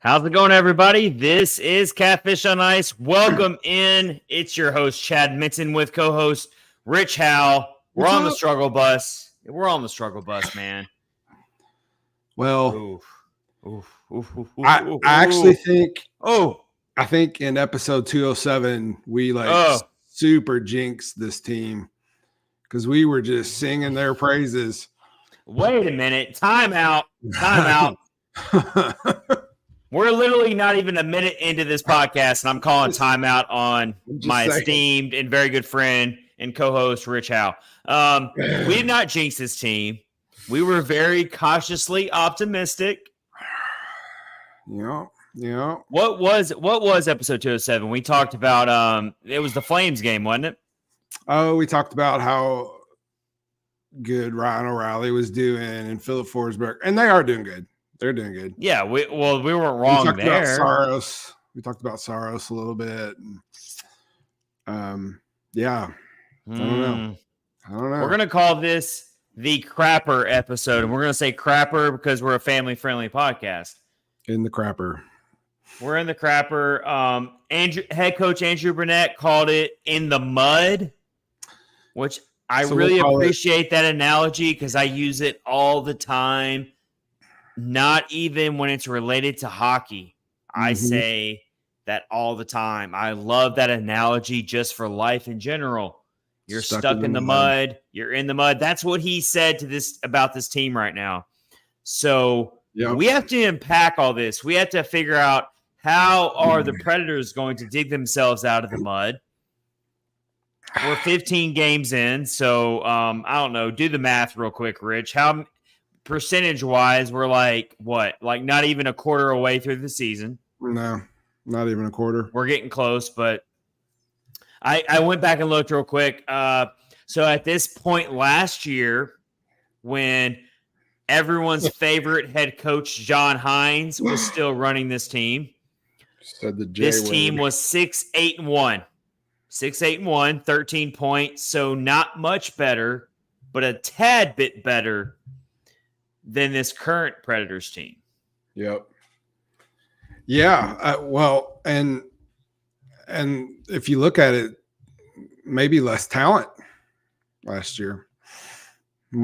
How's it going, everybody? This is Catfish on Ice. Welcome in. It's your host, Chad Minton, with co-host Rich Howe. We're on the struggle bus. We're on the struggle bus, man. Well, I actually think I think in episode 207 we super jinxed this team because we were just singing their praises. Wait a minute. Time out. We're literally not even a minute into this podcast, and I'm calling timeout on my esteemed and very good friend and co-host, Rich Howe. We did not jinx this team. We were very cautiously optimistic. Yeah. What was episode 207? We talked about it was the Flames game, wasn't it? Oh, we talked about how good Ryan O'Reilly was doing and Philip Forsberg, and they are doing good. They're doing good. Yeah, we weren't wrong there. We talked about Saros a little bit. And, I don't know. We're going to call this the Crapper episode, and we're going to say Crapper because we're a family-friendly podcast. In the Crapper. We're in the Crapper. Head coach Andrew Burnett called it in the mud, which I really appreciate that analogy because I use it all the time. Not even when it's related to hockey. I say that all the time. I love that analogy just for life in general. You're stuck in the mud. You're in the mud. That's what he said about this team right now. So we have to unpack all this. We have to figure out how are the Predators going to dig themselves out of the mud. We're 15 games in, so I don't know. Do the math real quick, Rich. How percentage-wise, we're not even a quarter away through the season. No, not even a quarter. We're getting close, but I went back and looked real quick. So at this point last year, when everyone's favorite head coach, John Hines, was still running this team, this team was 6-8-1. 6-8-1, 13 points, so not much better, but a tad bit better than this current Predators team. Yep. Yeah. Well, and if you look at it, maybe less talent last year.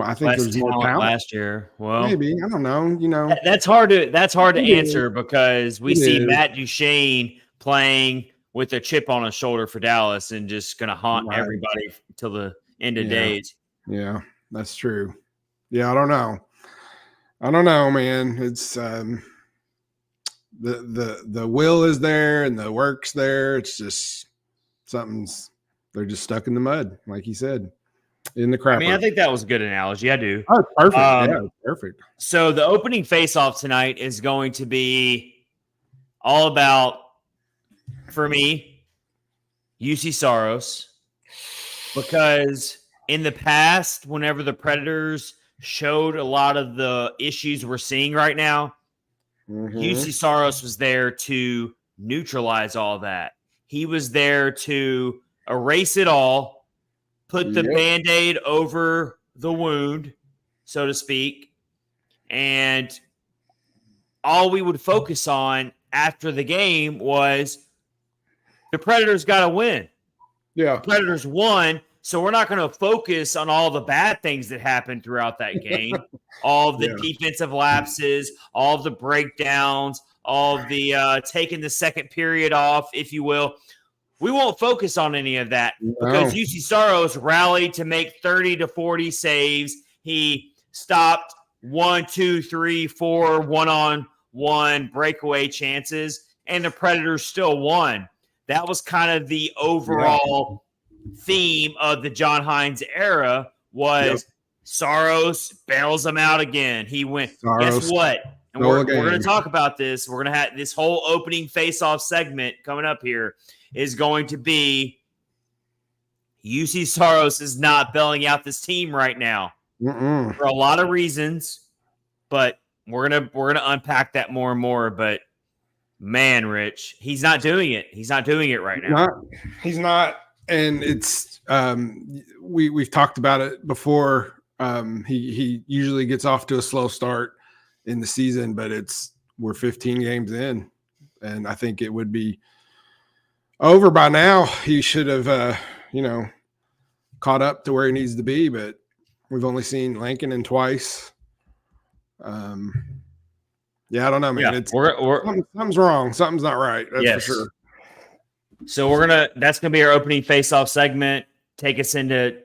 I think there's more talent last year. Well, maybe, I don't know. That's hard to answer because we see Matt Duchene playing with a chip on his shoulder for Dallas and just going to haunt everybody till the end of days. Yeah, that's true. Yeah, I don't know, man. It's the will is there and the work's there. It's just they're just stuck in the mud, like you said, in the crap. I mean, I think that was a good analogy. I do. Oh, perfect. Perfect. So the opening face-off tonight is going to be all about, for me, Juuse Saros, because in the past, whenever the Predators showed a lot of the issues we're seeing right now, Juuse Saros was there to neutralize all that. He was there to erase it all, put the Band-Aid over the wound, so to speak, and all we would focus on after the game was the Predators got to win. Yeah. The Predators won, so we're not going to focus on all the bad things that happened throughout that game, all of the defensive lapses, all of the breakdowns, all of the taking the second period off, if you will. We won't focus on any of that because Juuse Saros rallied to make 30 to 40 saves. He stopped 1, 2, 3, 4 one-on-one breakaway chances, and the Predators still won. That was kind of the overall theme of the John Hines era was Saros bails them out again. He went, guess what? And we're going to talk about this. We're going to have this whole opening face-off segment coming up here is going to be Juuse Saros is not bailing out this team right now for a lot of reasons, but we're gonna unpack that more and more. But man, Rich, he's not doing it. He's not doing it right now. He's not, and it's we've talked about it before. He usually gets off to a slow start in the season, but we're 15 games in, and I think it would be over by now. He should have, caught up to where he needs to be, but we've only seen Lankinen twice. Yeah, I don't know, man. Yeah, It's something's wrong. Something's not right. That's for sure. So that's gonna be our opening face-off segment. Take us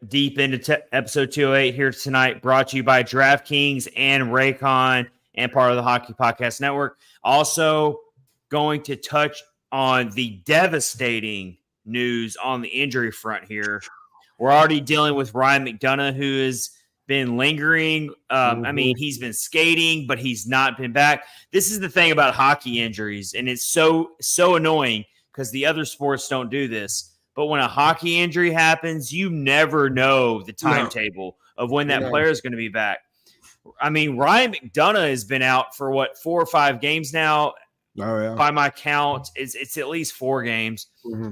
deep into episode 208 here tonight. Brought to you by DraftKings and Raycon and part of the Hockey Podcast Network. Also going to touch on the devastating news on the injury front here. We're already dealing with Ryan McDonough, who has been lingering. I mean, he's been skating, but he's not been back. This is the thing about hockey injuries, and it's so annoying because the other sports don't do this. But when a hockey injury happens, you never know the timetable of when that player is going to be back. I mean, Ryan McDonough has been out for 4 or 5 games now. Oh, yeah. By my count, it's at least 4 games. Mm-hmm.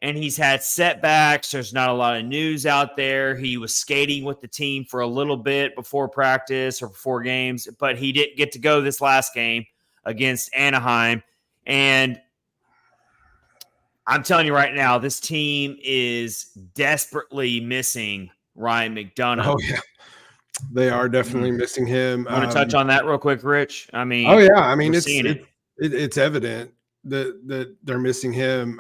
And he's had setbacks. There's not a lot of news out there. He was skating with the team for a little bit before practice or before games, but he didn't get to go this last game against Anaheim. And I'm telling you right now, this team is desperately missing Ryan McDonough. Oh, yeah. They are definitely missing him. Want to touch on that real quick, Rich? I mean, oh, yeah. I mean, it's evident that they're missing him.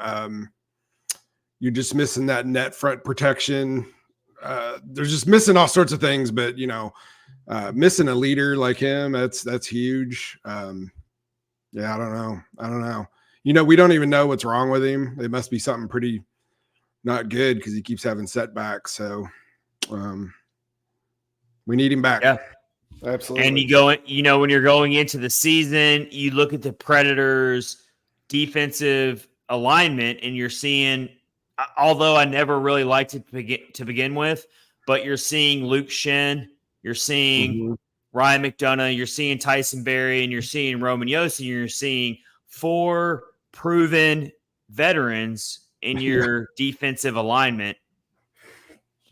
You're just missing that net front protection. They're just missing all sorts of things, but missing a leader like him, that's huge. Yeah, I don't know. We don't even know what's wrong with him. It must be something pretty not good because he keeps having setbacks. So we need him back. Yeah, absolutely. And when you're going into the season, you look at the Predators' defensive alignment, and you're seeing. Although I never really liked it to begin with, but you're seeing Luke Schenn, you're seeing Ryan McDonough, you're seeing Tyson Barrie, and you're seeing Roman Josi, and you're seeing 4 proven veterans in your defensive alignment.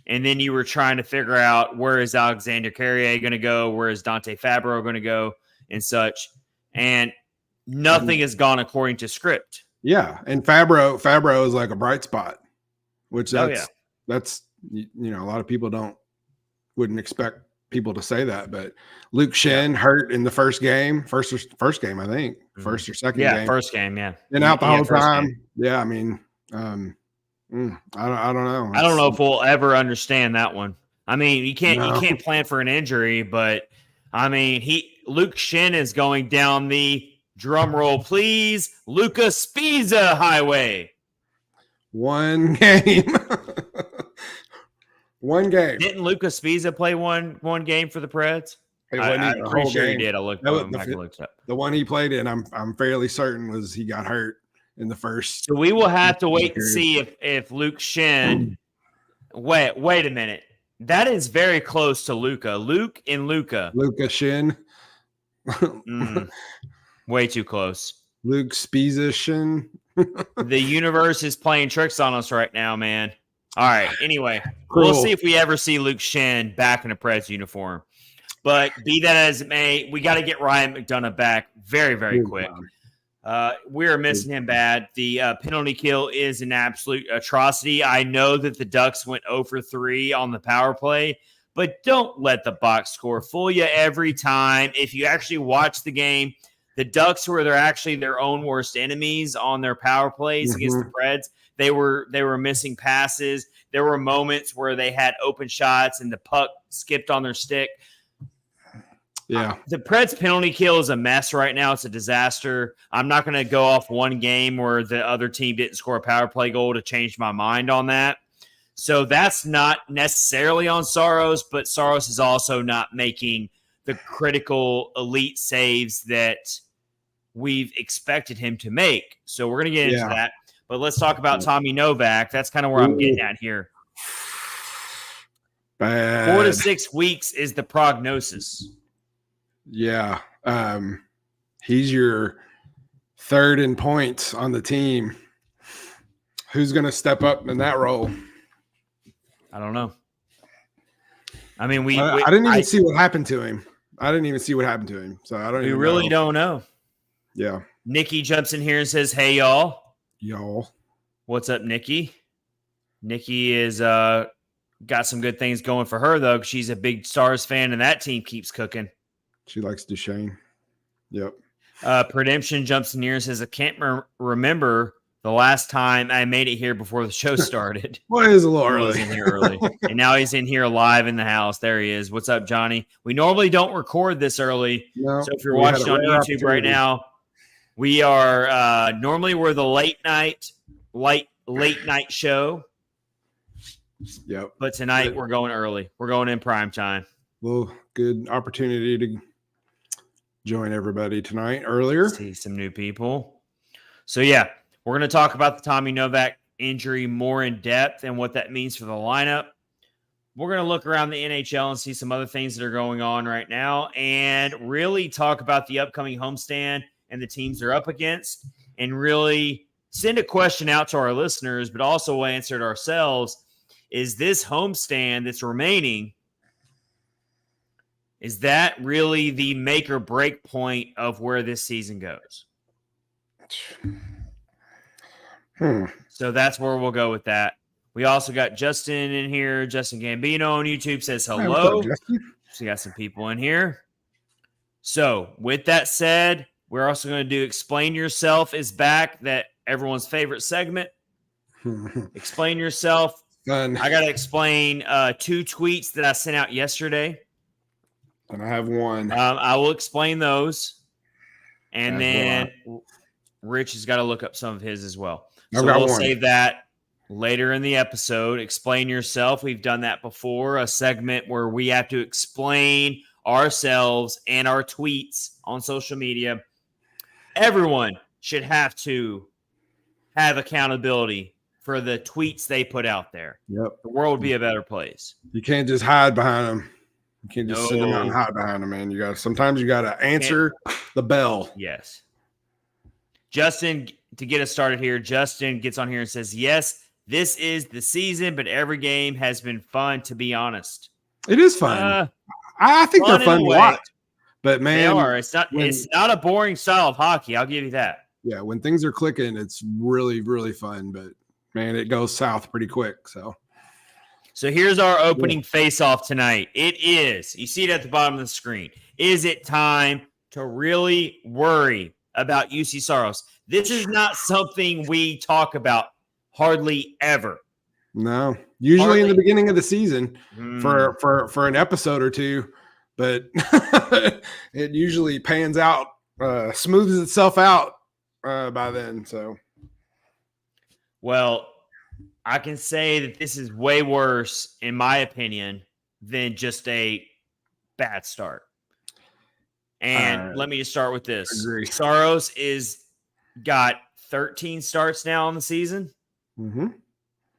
And then you were trying to figure out where is Alexander Carrier going to go, where is Dante Fabro going to go, and such. And nothing has gone according to script. Yeah, and Fabro is like a bright spot, which that's a lot of people wouldn't expect people to say that, but Luke Schenn hurt in the first game, first game I think, first or second game. Yeah, first game, yeah. And out the whole time. Game. Yeah, I mean, I don't know. I don't know if we'll ever understand that one. I mean, you can't plan for an injury, but I mean, Luke Schenn is going down the drum roll, please. Luca Spiza highway. One game. One game. Didn't Luca Spiza play one game for the Preds? I'm pretty sure he did. I looked up. The one he played in, I'm fairly certain was he got hurt in the first. So we will have to wait and see if Luke Schenn. Wait a minute. That is very close to Luca. Luke Schenn. Way too close. Luke Spiza. The universe is playing tricks on us right now, man. All right. Anyway, We'll see if we ever see Luke Schenn back in a Preds uniform. But be that as it may, we got to get Ryan McDonough back very, very quick. We are missing him bad. The penalty kill is an absolute atrocity. I know that the Ducks went 0 for 3 on the power play, but don't let the box score fool you every time. If you actually watch the game, the Ducks they're actually their own worst enemies on their power plays against the Preds. They were missing passes. There were moments where they had open shots and the puck skipped on their stick. Yeah. The Preds penalty kill is a mess right now. It's a disaster. I'm not going to go off one game where the other team didn't score a power play goal to change my mind on that. So that's not necessarily on Saros, but Saros is also not making the critical elite saves that we've expected him to make. So we're going to get into that. But let's talk about Tommy Novak. That's kind of where I'm getting at here. Bad. 4 to 6 weeks is the prognosis. Yeah. He's your third in points on the team. Who's going to step up in that role? I don't know. I mean, I didn't even see what happened to him. So I don't even really don't know. Yeah. Nikki jumps in here and says, hey, y'all. Y'all. What's up, Nikki? Nikki is got some good things going for her, though, because she's a big Stars fan, and that team keeps cooking. She likes Duchesne. Yep. Predemption jumps in here and says, I can't remember the last time I made it here before the show started. Well, it is a little early. He was in here early. And now he's in here live in the house. There he is. What's up, Johnny? We normally don't record this early. No, so if you're watching on YouTube right now, we are normally we're the late night show. Yep. But tonight we're going early. We're going in prime time. Well, good opportunity to join everybody tonight earlier. See some new people. So, yeah, we're going to talk about the Tommy Novak injury more in depth and what that means for the lineup. We're going to look around the NHL and see some other things that are going on right now and really talk about the upcoming homestand and the teams they're up against and really send a question out to our listeners, but also answer it ourselves. Is this homestand that's remaining, is that really the make or break point of where this season goes? So that's where we'll go with that. We also got Justin in here. Justin Gambino on YouTube says hello. Hey, what's up, Justin? So we got some people in here. So with that said, we're also going to do Explain Yourself is back, that everyone's favorite segment. Explain Yourself. Done. I got to explain 2 tweets that I sent out yesterday. And I have one. I will explain those. And then Rich has got to look up some of his as well. So we'll save that later in the episode. Explain Yourself. We've done that before, a segment where we have to explain ourselves and our tweets on social media. Everyone should have to have accountability for the tweets they put out there. Yep. The world would be a better place. You can't just hide behind them. You can't just sit around and hide behind them, man. Sometimes you got to answer the bell. Yes. Justin, to get us started here, Justin gets on here and says, yes, this is the season, but every game has been fun, to be honest. It is fun. I think they're fun to watch. But, man. They are. It's not a boring style of hockey. I'll give you that. Yeah, when things are clicking, it's really, really fun. But, man, it goes south pretty quick. So here's our opening face-off tonight. It is, you see it at the bottom of the screen. Is it time to really worry about Juuse Saros? This is not something we talk about hardly ever. No, usually in the beginning of the season for an episode or two, but it usually pans out, smooths itself out by then. So, well, I can say that this is way worse, in my opinion, than just a bad start. And let me just start with this. Agree. Saros got 13 starts now on the season. Mm-hmm.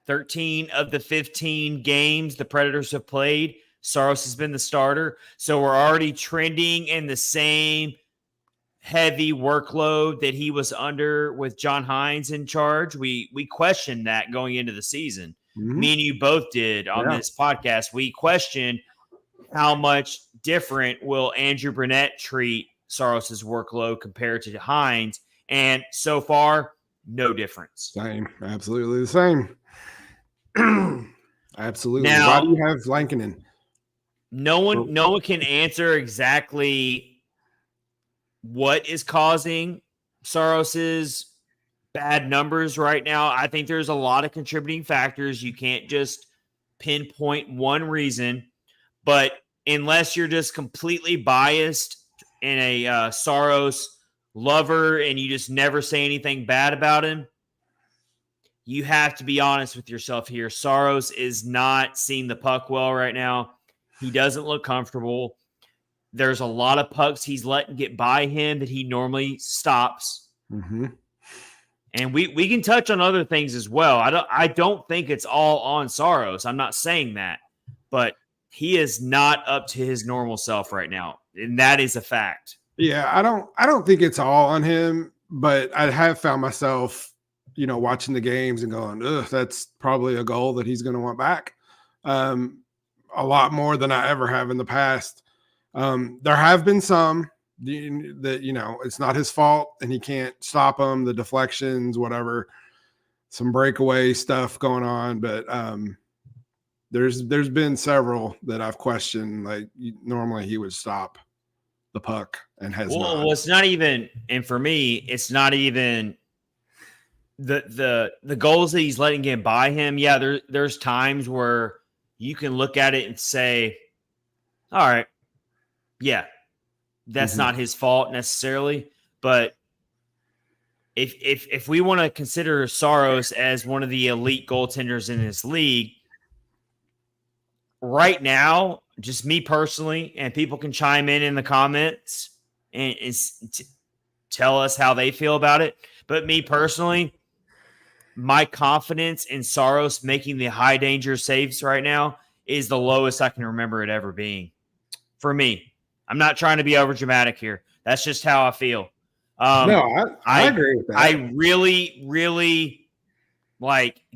13 of the 15 games the Predators have played, Saros has been the starter. So we're already trending in the same heavy workload that he was under with John Hines in charge. We questioned that going into the season. Mm-hmm. Me and you both did on this podcast. We questioned how much different will Andrew Brunette treat Saros's workload compared to Hines, and so far, no difference. Same, absolutely the same. Absolutely. Now, why do you have Lankinen? No one can answer exactly what is causing Saros's bad numbers right now. I think there's a lot of contributing factors. You can't just pinpoint one reason, but unless you're just completely biased and a Saros lover and you just never say anything bad about him, you have to be honest with yourself here. Saros is not seeing the puck well right now. He doesn't look comfortable. There's a lot of pucks he's letting get by him that he normally stops. Mm-hmm. And we can touch on other things as well. I don't think it's all on Saros. I'm not saying that, but he is not up to his normal self right now, and that is a fact. Yeah, I don't think it's all on him, but I have found myself, watching the games and going, ugh, that's probably a goal that he's going to want back. A lot more than I ever have in the past. There have been some, that, it's not his fault and he can't stop them, the deflections, whatever, some breakaway stuff going on. But there's been several that I've questioned. Like normally he would stop the puck and has not. Well, it's not even, and for me, it's not even the goals that he's letting get by him. Yeah, there's times where you can look at it and say, all right, yeah, that's not his fault necessarily. But if we want to consider Saros as one of the elite goaltenders in this league, right now, just me personally, and people can chime in the comments and tell us how they feel about it. But me personally, my confidence in Saros making the high danger saves right now is the lowest I can remember it ever being. For me, I'm not trying to be over dramatic here. That's just how I feel. No, I agree with that. I really, really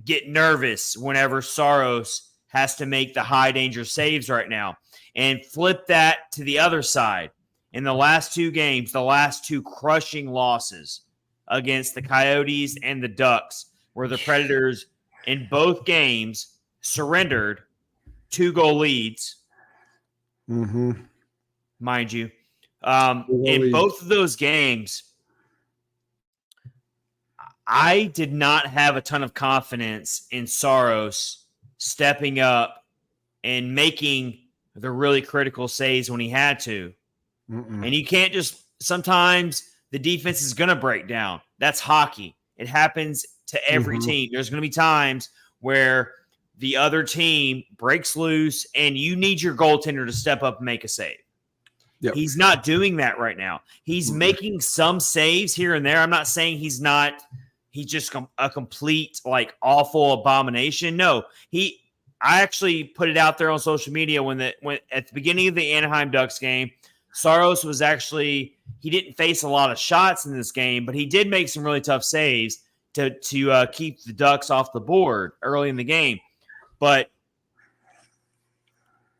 get nervous whenever Saros has to make the high danger saves right now. And flip that to the other side. In the last two games, the last two crushing losses against the Coyotes and the Ducks, where the Predators in both games surrendered 2-goal leads, mind you. In both of those games, I did not have a ton of confidence in Saros stepping up and making the really critical saves when he had to. And you can't just – sometimes the defense is going to break down. That's hockey. It happens to every team. There's going to be times where the other team breaks loose and you need your goaltender to step up and make a save. Yep. He's not doing that right now. He's making some saves here and there. I'm not saying he's just a complete awful abomination. No, I actually put it out there on social media when at the beginning of the Anaheim Ducks game, Saros was he didn't face a lot of shots in this game, but he did make some really tough saves to keep the Ducks off the board early in the game. But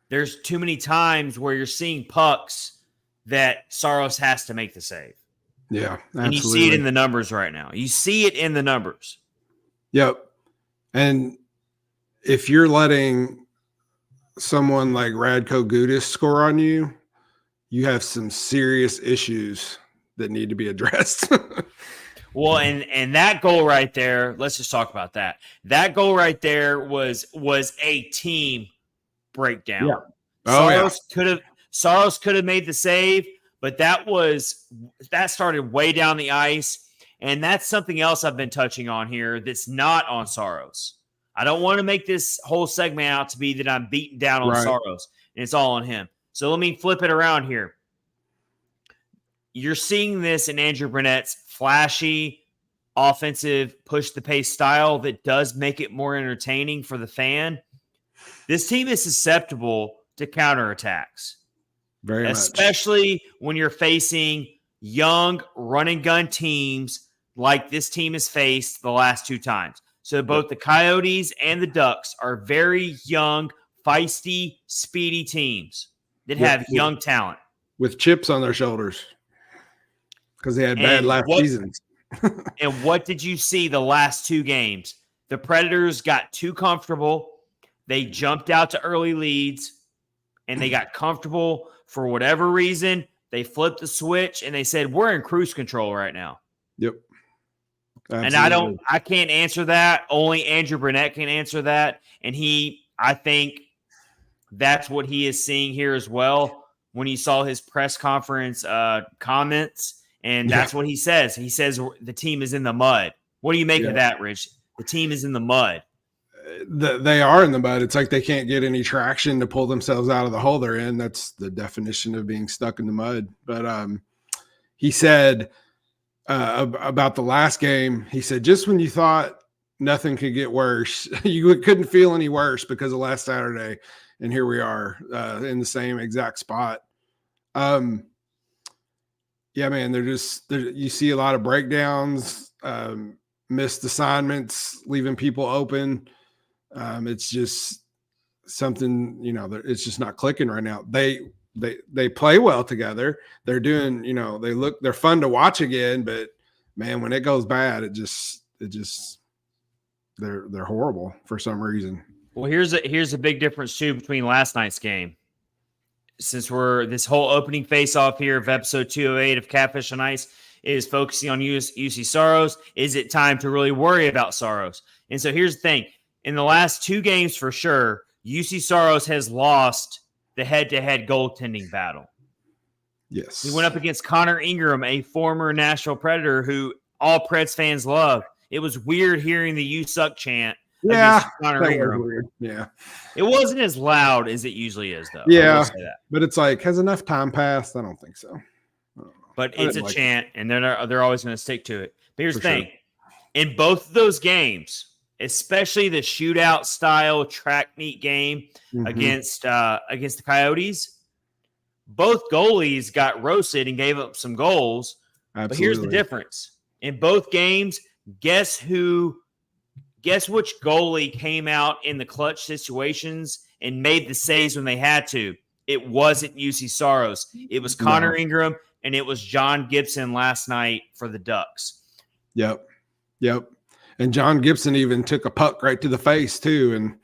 there's too many times where you're seeing pucks that Saros has to make the save. Yeah, absolutely. And you see it in the numbers right now. You see it in the numbers. Yep. And if you're letting someone like Radko Gudas score on you, you have some serious issues that need to be addressed. Well, and that goal right there, let's just talk about that. That goal right there was a team breakdown. Yeah. Saros could have made the save, but that started way down the ice, and that's something else I've been touching on here that's not on Saros. I don't want to make this whole segment out to be that I'm beating down on Saros, and it's all on him. So let me flip it around here. You're seeing this in Andrew Burnett's flashy, offensive, push-the-pace style that does make it more entertaining for the fan. This team is susceptible to counterattacks. Very much. Especially when you're facing young run-and-gun teams like this team has faced the last two times. So both the Coyotes and the Ducks are very young, feisty, speedy teams that have young talent. With chips on their shoulders because they had bad last seasons. And what did you see the last two games? The Predators got too comfortable. They jumped out to early leads, and they got comfortable for whatever reason. They flipped the switch, and they said, we're in cruise control right now. Yep. Absolutely. And I can't answer that. Only Andrew Burnett can answer that. And I think that's what he is seeing here as well when he saw his press conference comments. And that's what he says. He says the team is in the mud. What do you make of that, Rich? The team is in the mud. They are in the mud. It's like they can't get any traction to pull themselves out of the hole they're in. That's the definition of being stuck in the mud. But he said about the last game, he said, just when you thought nothing could get worse, you couldn't feel any worse because of last Saturday. And here we are in the same exact spot. Yeah, man, you see a lot of breakdowns, missed assignments, leaving people open. It's just something, it's just not clicking right now. they play well together. They're doing, they're fun to watch again, but man, when it goes bad, they're horrible for some reason. Well, here's a big difference too between last night's game. Since this whole opening face-off here of episode 208 of Catfish on Ice is focusing on Juuse Saros, is it time to really worry about Saros? And so here's the thing. In the last 2 games for sure, Juuse Saros has lost the head-to-head goaltending battle. Yes. He went up against Connor Ingram, a former Nashville Predator who all Preds fans love. It was weird hearing the "You Suck" chant. Yeah, Connor Ingram. Weird. Yeah, it wasn't as loud as it usually is, though. Yeah, but it's like, has enough time passed? I don't think so. But it's a chant, and they're always going to stick to it. But here's the thing: in both of those games, especially the shootout style track meet game against the Coyotes, both goalies got roasted and gave up some goals. Absolutely. But here's the difference: in both games, guess which goalie came out in the clutch situations and made the saves when they had to? It wasn't Juuse Saros. It was Connor Ingram, and it was John Gibson last night for the Ducks. Yep. And John Gibson even took a puck right to the face too and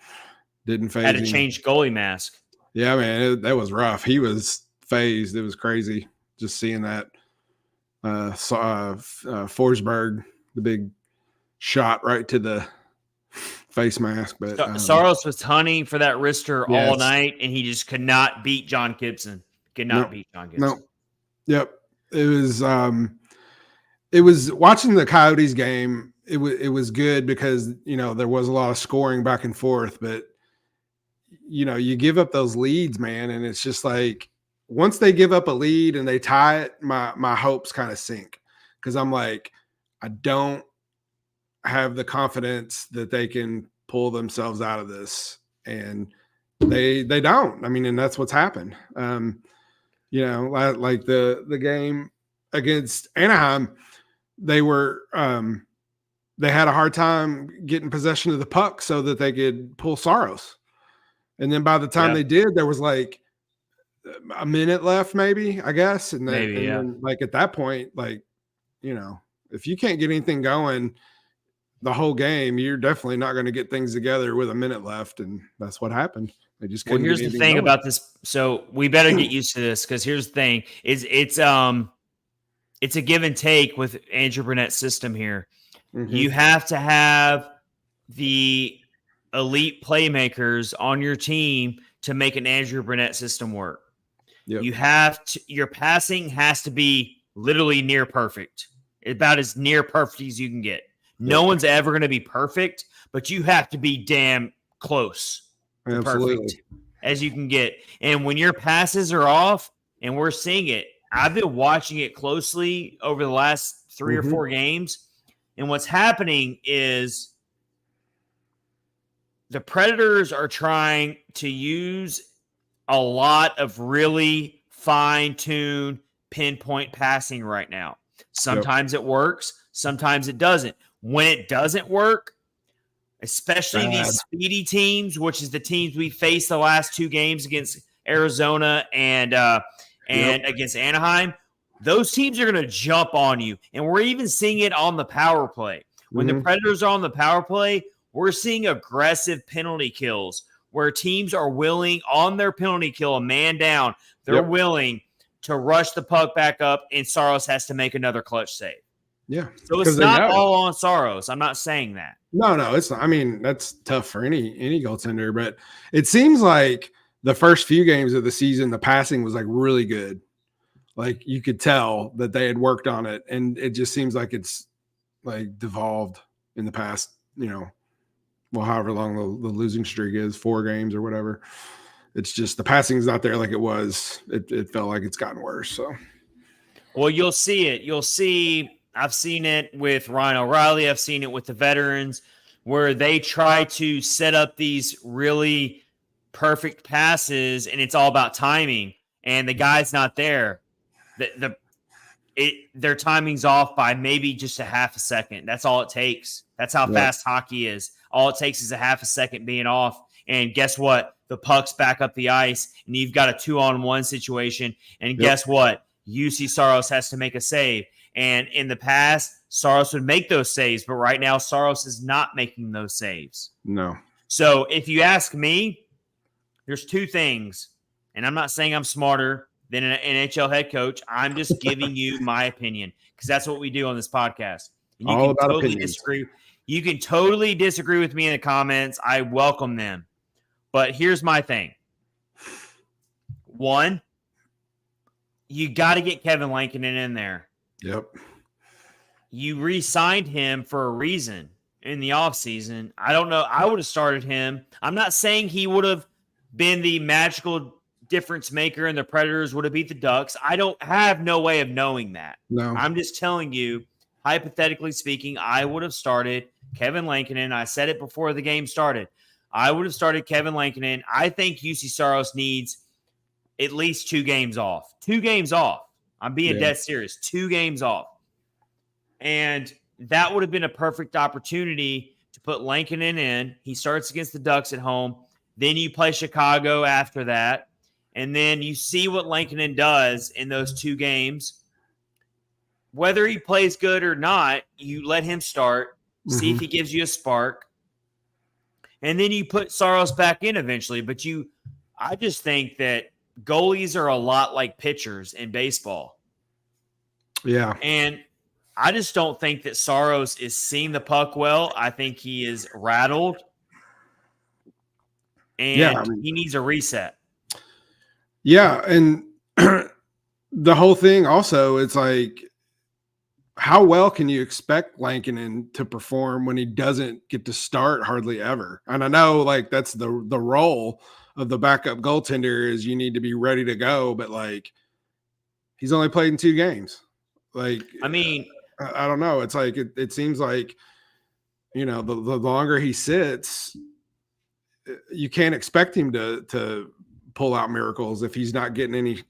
didn't phase. Had to change goalie mask. Yeah, man, that was rough. He was phased. It was crazy just seeing that. Forsberg, the big shot right to the face mask. But Saros was hunting for that wrister all night, and he just could not beat John Gibson. Beat John Gibson. No. Yep. It was watching the Coyotes game. It was good because, there was a lot of scoring back and forth, but you give up those leads, man. And it's just like, once they give up a lead and they tie it, my hopes kind of sink. Cause I'm like, I don't have the confidence that they can pull themselves out of this, and they don't. I mean, and that's what's happened. Like the game against Anaheim, they were they had a hard time getting possession of the puck so that they could pull Saros, and then by the time they did, there was like a minute left, maybe, I guess, and then, like at that point, like, if you can't get anything going the whole game, you're definitely not going to get things together with a minute left, and that's what happened. They just couldn't. Well, here's the thing about this. So we better get used to this, because here's the thing: it's a give and take with Andrew Burnett's system here. Mm-hmm. You have to have the elite playmakers on your team to make an Andrew Burnett system work. Yep. Your passing has to be literally near perfect, about as near perfect as you can get. No one's ever going to be perfect, but you have to be damn close to perfect as you can get. And when your passes are off, and we're seeing it, I've been watching it closely over the last 3 or 4 games, and what's happening is the Predators are trying to use a lot of really fine-tuned pinpoint passing right now. Sometimes it works, sometimes it doesn't. When it doesn't work, especially these speedy teams, which is the teams we faced the last 2 games against Arizona and against Anaheim, those teams are going to jump on you. And we're even seeing it on the power play. When the Predators are on the power play, we're seeing aggressive penalty kills where teams are willing, on their penalty kill, a man down, they're willing to rush the puck back up, and Saros has to make another clutch save. Yeah. So it's not all on Saros. I'm not saying that. No, it's not. I mean, that's tough for any goaltender, but it seems like the first few games of the season, the passing was like really good. Like you could tell that they had worked on it, and it just seems like it's like devolved in the past, however long the losing streak is, 4 games or whatever. It's just the passing's not there like it was. It felt like it's gotten worse. So, well, you'll see it. You'll see. I've seen it with Ryan O'Reilly. I've seen it with the veterans where they try to set up these really perfect passes, and it's all about timing, and the guy's not there. Their timing's off by maybe just a half a second. That's all it takes. That's how fast hockey is. all it takes is a half a second being off. And guess what? The puck's back up the ice, and you've got a 2-on-1 situation. And guess what? Juuse Saros has to make a save. And in the past, Saros would make those saves, but right now Saros is not making those saves. No. So if you ask me, there's two things, and I'm not saying I'm smarter than an NHL head coach. I'm just giving you my opinion because that's what we do on this podcast. And you All can about totally opinions. disagree. You can totally disagree with me in the comments. I welcome them. But here's my thing. One, you got to get Kevin Lankinen in there. Yep. You re-signed him for a reason in the offseason. I don't know. I would have started him. I'm not saying he would have been the magical difference maker and the Predators would have beat the Ducks. I don't have no way of knowing that. No. I'm just telling you, hypothetically speaking, I would have started Kevin Lankinen. I said it before the game started. I would have started Kevin Lankinen. I think Juuse Saros needs at least 2 games off. 2 games off. I'm being dead serious. 2 games off. And that would have been a perfect opportunity to put Lankinen in. He starts against the Ducks at home. Then you play Chicago after that. And then you see what Lankinen does in those 2 games. Whether he plays good or not, you let him start. See if he gives you a spark. And then you put Saros back in eventually. But I just think that goalies are a lot like pitchers in baseball. Yeah. And I just don't think that Saros is seeing the puck well. I think he is rattled. And he needs a reset. Yeah. And the whole thing also, it's like, how well can you expect Lankinen to perform when he doesn't get to start hardly ever? And I know like that's the role of the backup goaltender is you need to be ready to go, but like he's only played in 2 games. Like, I mean, I don't know. It's like, it seems like, the longer he sits, you can't expect him to pull out miracles if he's not getting any,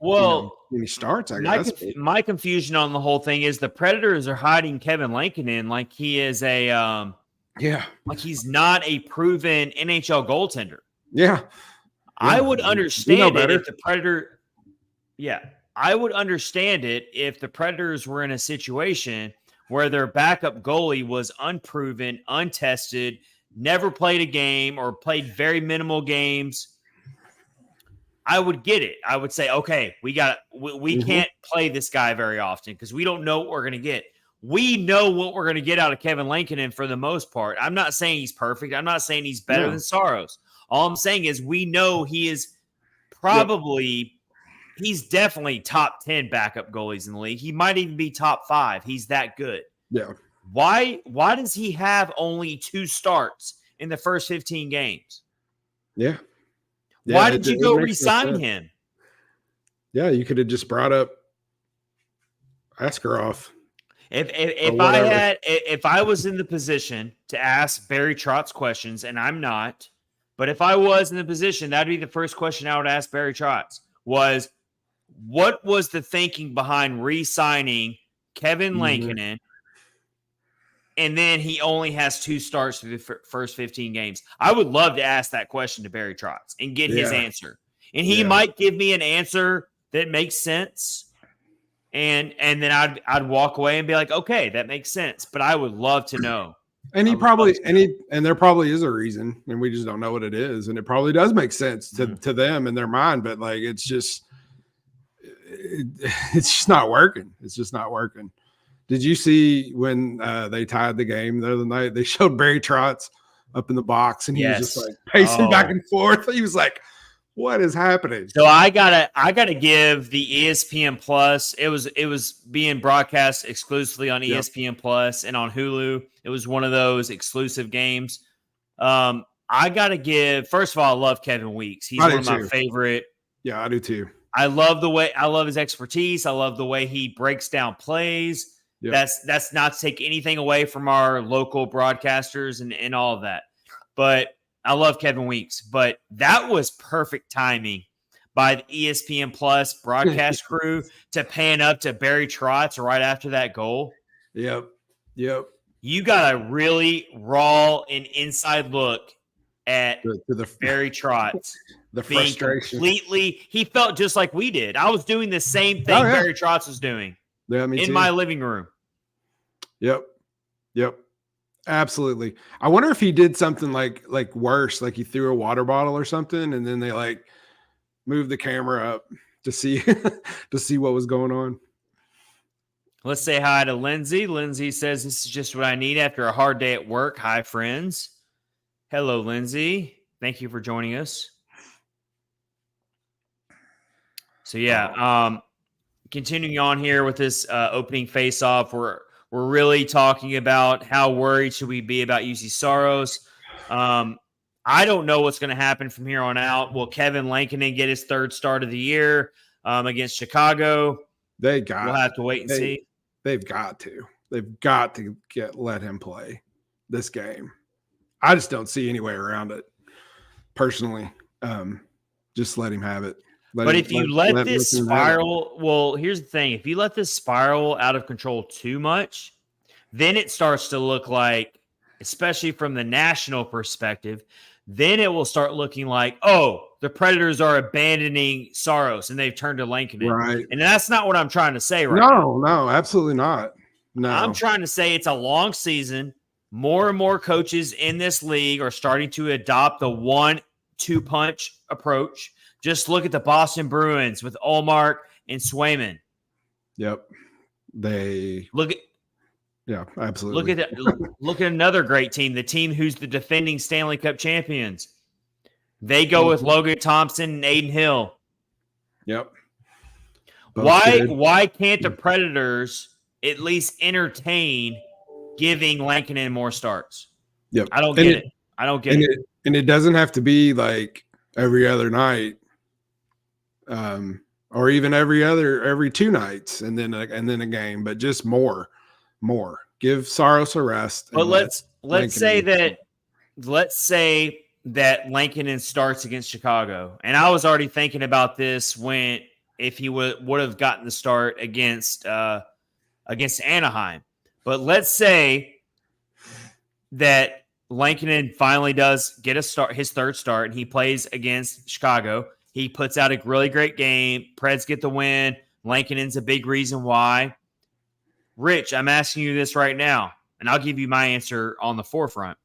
any starts, I guess. My confusion on the whole thing is the Predators are hiding Kevin Lankinen like he is like he's not a proven NHL goaltender. Yeah. I would understand it if the Predator. Yeah. I would understand it if the Predators were in a situation where their backup goalie was unproven, untested, never played a game or played very minimal games. I would get it. I would say, okay, we can't play this guy very often because we don't know what we're going to get. We know what we're going to get out of Kevin Lankinen for the most part. I'm not saying he's perfect. I'm not saying he's better than Saros. All I'm saying is we know he is he's definitely top 10 backup goalies in the league. He might even be top 5. He's that good. Yeah. Why does he have only 2 starts in the first 15 games? Yeah. Why did you go re-sign him? Yeah, you could have just brought up Askarov. If I was in the position to ask Barry Trotz questions, and I'm not, but if I was in the position, that'd be the first question I would ask Barry Trotz was, what was the thinking behind re-signing Kevin Lankinen? And then he only has 2 starts through the first 15 games. I would love to ask that question to Barry Trotz and get his answer. And he might give me an answer that makes sense. And then I'd walk away and be like, okay, that makes sense. But I would love to know. And there probably is a reason, and we just don't know what it is. And it probably does make sense to them in their mind, but like it's just not working. It's just not working. Did you see when they tied the game the other night? They showed Barry Trotz up in the box, and he was just like pacing back and forth. He was like, "What is happening?" So I gotta give the ESPN Plus. It was being broadcast exclusively on ESPN Plus and on Hulu. It was one of those exclusive games. I gotta give. First of all, I love Kevin Weeks. He's one of my favorite. Yeah, I do too. I love his expertise. I love the way he breaks down plays. Yep. That's not to take anything away from our local broadcasters and all of that. But I love Kevin Weeks. But that was perfect timing by the ESPN Plus broadcast crew to pan up to Barry Trotz right after that goal. Yep. you got a really raw and inside look at the Barry Trotz. The frustration. He felt just like we did. I was doing the same thing Barry Trotz was doing in my living room. Yep. Absolutely. I wonder if he did something like worse, like he threw a water bottle or something, and then they like moved the camera up to see what was going on. Let's say hi to Lindsay. Lindsay says, this is just what I need after a hard day at work. Hi, friends. Hello, Lindsay. Thank you for joining us. So, continuing on here with this opening face-off, we're really talking about how worried should we be about Juuse Saros. I don't know what's going to happen from here on out. Will Kevin Lankinen get his third start of the year against Chicago? We'll have to wait and see. They've got to let him play this game. I just don't see any way around it. Personally, just let him have it. If you let this spiral, well, here's the thing. If you let this spiral out of control too much, then it starts to look like, especially from the national perspective, then it will start looking like, oh, the Predators are abandoning Saros and they've turned to Lankinen. Right. And that's not what I'm trying to say right now. No, absolutely not. No. I'm trying to say it's a long season. More and more coaches in this league are starting to adopt the 1-2 punch approach. Just look at the Boston Bruins with Ullmark and Swayman. Yep. Yeah, absolutely. Look at another great team, the team who's the defending Stanley Cup champions. They go with Logan Thompson and Aiden Hill. Yep. Why can't the Predators at least entertain giving Lankinen more starts? Yep. I don't get it. And it doesn't have to be like every other night, or even every 2 nights, and then a game, but just more. Give Saros a rest. But let's say that Lankinen starts against Chicago, and I was already thinking about this if he would have gotten the start against Anaheim. But let's say that Lankinen finally does get his third start, and he plays against Chicago. He puts out a really great game. Preds get the win. Lankinen's a big reason why. Rich, I'm asking you this right now, and I'll give you my answer on the forefront.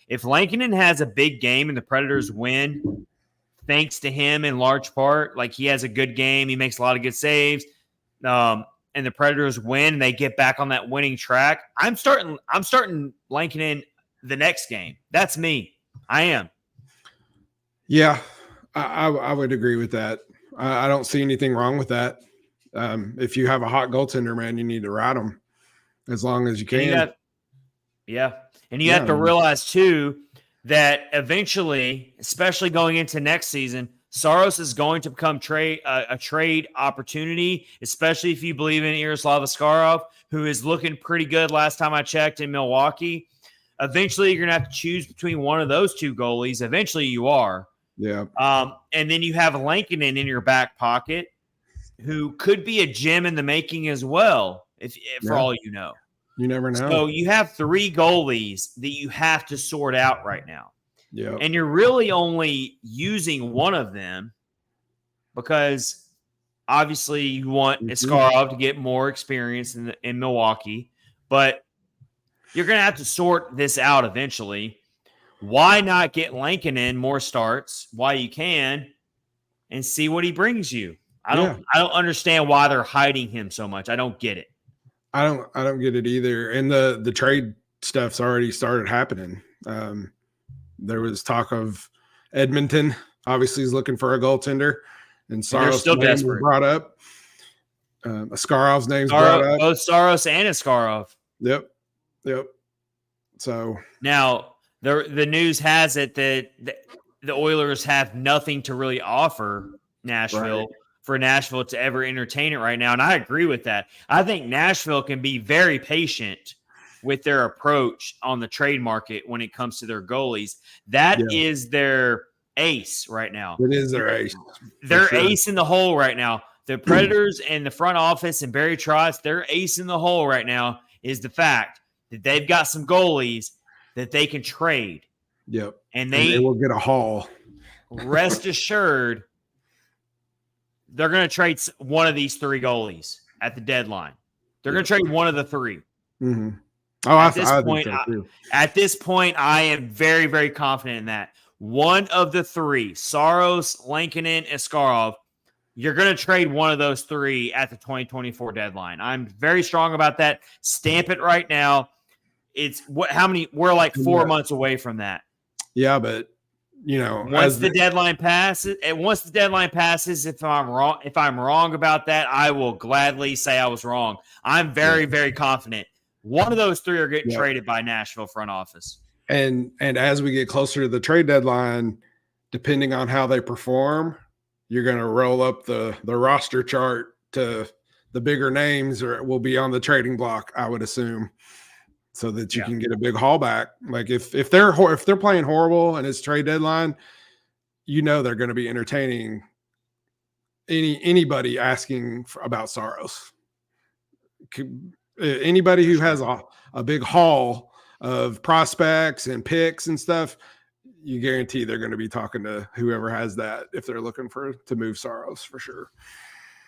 If Lankinen has a big game and the Predators win, thanks to him in large part, like he has a good game, he makes a lot of good saves, and the Predators win and they get back on that winning track, I'm starting Lankinen the next game. That's me. I am. Yeah, I would agree with that. I don't see anything wrong with that. If you have a hot goaltender, man, you need to ride him as long as you can. And you have to realize too that eventually, especially going into next season, Saros is going to become a trade opportunity, especially if you believe in Yaroslav Askarov, who is looking pretty good last time I checked in Milwaukee. Eventually, you're going to have to choose between one of those 2 goalies. Eventually, you are. Yeah. And then you have Lankinen in your back pocket, who could be a gem in the making as well, for all you know. You never know. So you have 3 goalies that you have to sort out right now. Yeah. And you're really only using one of them because obviously you want Askarov to get more experience in Milwaukee, but you're going to have to sort this out eventually. Why not get Lankinen more starts while you can and see what he brings you? I don't understand why they're hiding him so much. I don't get it. I don't get it either. And the trade stuff's already started happening. There was talk of Edmonton obviously is looking for a goaltender, and Saros' name was brought up. Askarov's name's brought up. Both Saros and Askarov. Yep. So now the news has it that the Oilers have nothing to really offer Nashville. Right. For Nashville to ever entertain it right now. And I agree with that. I think Nashville can be very patient with their approach on the trade market when it comes to their goalies. That is their ace right now. It is their ace. Their ace in the hole right now. The Predators and the front office and Barry Trotz, their ace in the hole right now is the fact that they've got some goalies that they can trade. Yep. And they will get a haul. Rest assured, they're going to trade one of these 3 goalies at the deadline. They're going to trade one of the 3. Mm-hmm. Oh, I think so too. At this point, I am very, very confident in that. One of the 3, Saros, Lankinen, Askarov, you're going to trade one of those 3 at the 2024 deadline. I'm very strong about that. Stamp it right now. We're like 4 months away from that. Yeah, but once the deadline passes, if I'm wrong about that, I will gladly say I was wrong. I'm very, very confident. One of those 3 are getting traded by Nashville front office. And as we get closer to the trade deadline, depending on how they perform, you're going to roll up the roster chart to the bigger names, or it will be on the trading block, I would assume, so that you can get a big haul back. Like if they're playing horrible and it's trade deadline, they're going to be entertaining anybody asking about Saros. Anybody who has a big haul of prospects and picks and stuff, you guarantee they're going to be talking to whoever has that if they're looking to move Saros for sure.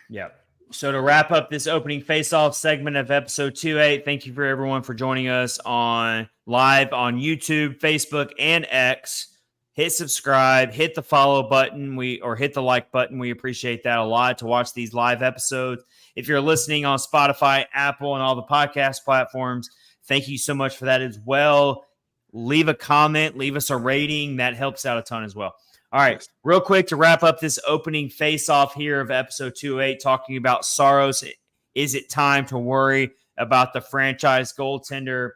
Yeah. So to wrap up this opening face-off segment of episode 208, thank you for everyone for joining us live on YouTube, Facebook, and X. Hit subscribe, hit the follow button, or hit the like button. We appreciate that a lot to watch these live episodes. If you're listening on Spotify, Apple, and all the podcast platforms, thank you so much for that as well. Leave a comment, leave us a rating. That helps out a ton as well. All right, real quick to wrap up this opening face-off here of episode 208, talking about Saros. Is it time to worry about the franchise goaltender?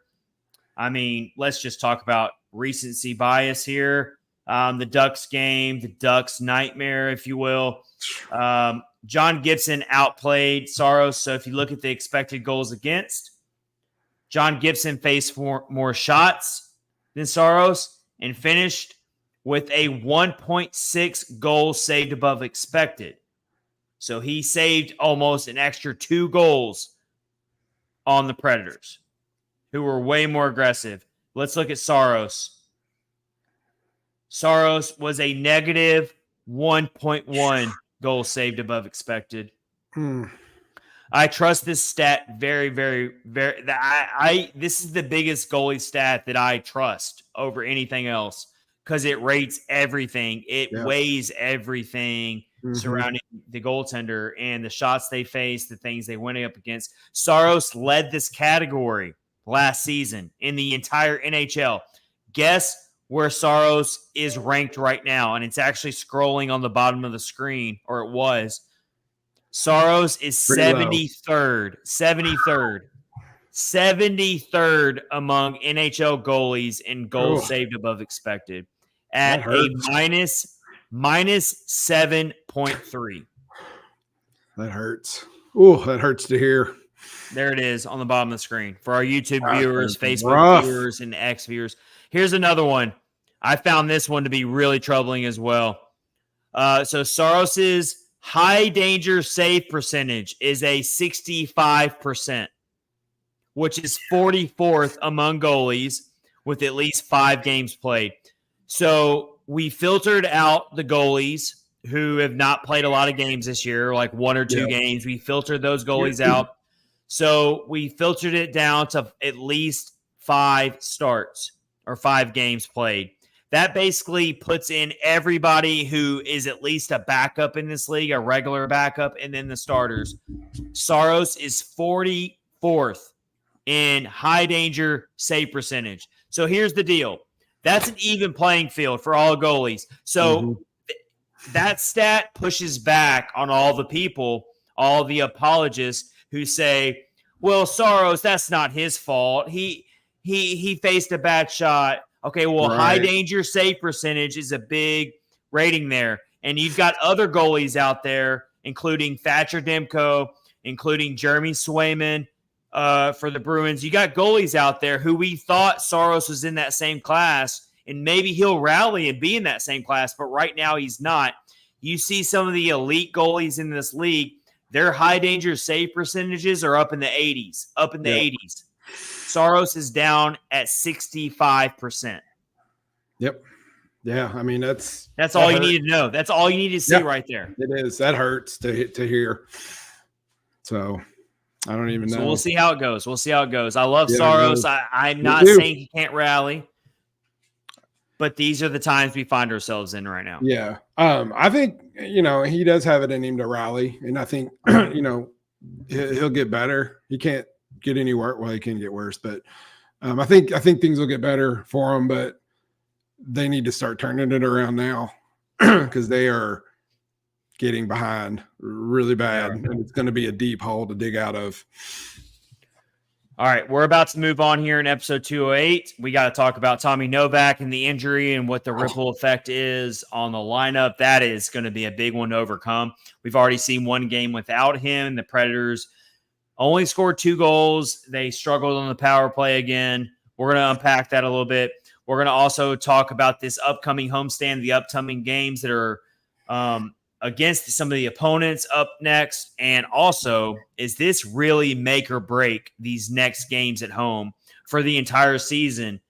I mean, let's just talk about recency bias here. The Ducks game, the Ducks nightmare, if you will. John Gibson outplayed Saros. So if you look at the expected goals against, John Gibson faced more shots than Saros and finished with a 1.6 goals saved above expected. So he saved almost an extra 2 goals on the Predators, who were way more aggressive. Let's look at Saros. Saros was a negative 1.1 goals saved above expected. I trust this stat very, very, very. This is the biggest goalie stat that I trust over anything else because it rates everything. It weighs everything surrounding the goaltender and the shots they face, the things they went up against. Saros led this category last season in the entire NHL. Guess where Saros is ranked right now, and it's actually scrolling on the bottom of the screen, or it was. Saros is 73rd among NHL goalies in goals saved above expected at a minus 7.3. That hurts. Oh, that hurts to hear. There it is on the bottom of the screen for our YouTube viewers, Facebook viewers, and X viewers. Here's another one. I found this one to be really troubling as well. So Saros's high danger save percentage is a 65%, which is 44th among goalies with at least 5 games played. So we filtered out the goalies who have not played a lot of games this year, like 1 or 2 games. We filtered those goalies out. So we filtered it down to at least 5 starts or 5 games played. That basically puts in everybody who is at least a backup in this league, a regular backup, and then the starters. Saros is 44th in high danger save percentage. So here's the deal. That's an even playing field for all goalies. So that stat pushes back on all the people, all the apologists who say, well, Saros, that's not his fault. He faced a bad shot. Okay, well, high danger save percentage is a big rating there. And you've got other goalies out there, including Thatcher Demko, including Jeremy Swayman for the Bruins. You got goalies out there who we thought Saros was in that same class, and maybe he'll rally and be in that same class, but right now he's not. You see some of the elite goalies in this league, their high danger save percentages are up in the 80s, Saros is down at 65%. Yep. Yeah, I mean that's all you need to know. That's all you need to see right there. It is. That hurts to hear. So I don't even know. So we'll see how it goes. I love Saros. I'm not saying he can't rally, but these are the times we find ourselves in right now. Yeah. I think, he does have it in him to rally. And I think, he'll get better. He can't get any worse. Well, he can get worse, but I think things will get better for him, but they need to start turning it around now because they are getting behind really bad, and it's going to be a deep hole to dig out of. All right, we're about to move on here in episode 208. We got to talk about Tommy Novak and the injury and what the ripple effect is on the lineup. That is going to be a big one to overcome. We've already seen one game without him. The Predators only scored 2 goals. They struggled on the power play again. We're going to unpack that a little bit. We're going to also talk about this upcoming homestand, the upcoming games that are against some of the opponents up next. And also, is this really make or break these next games at home for the entire season?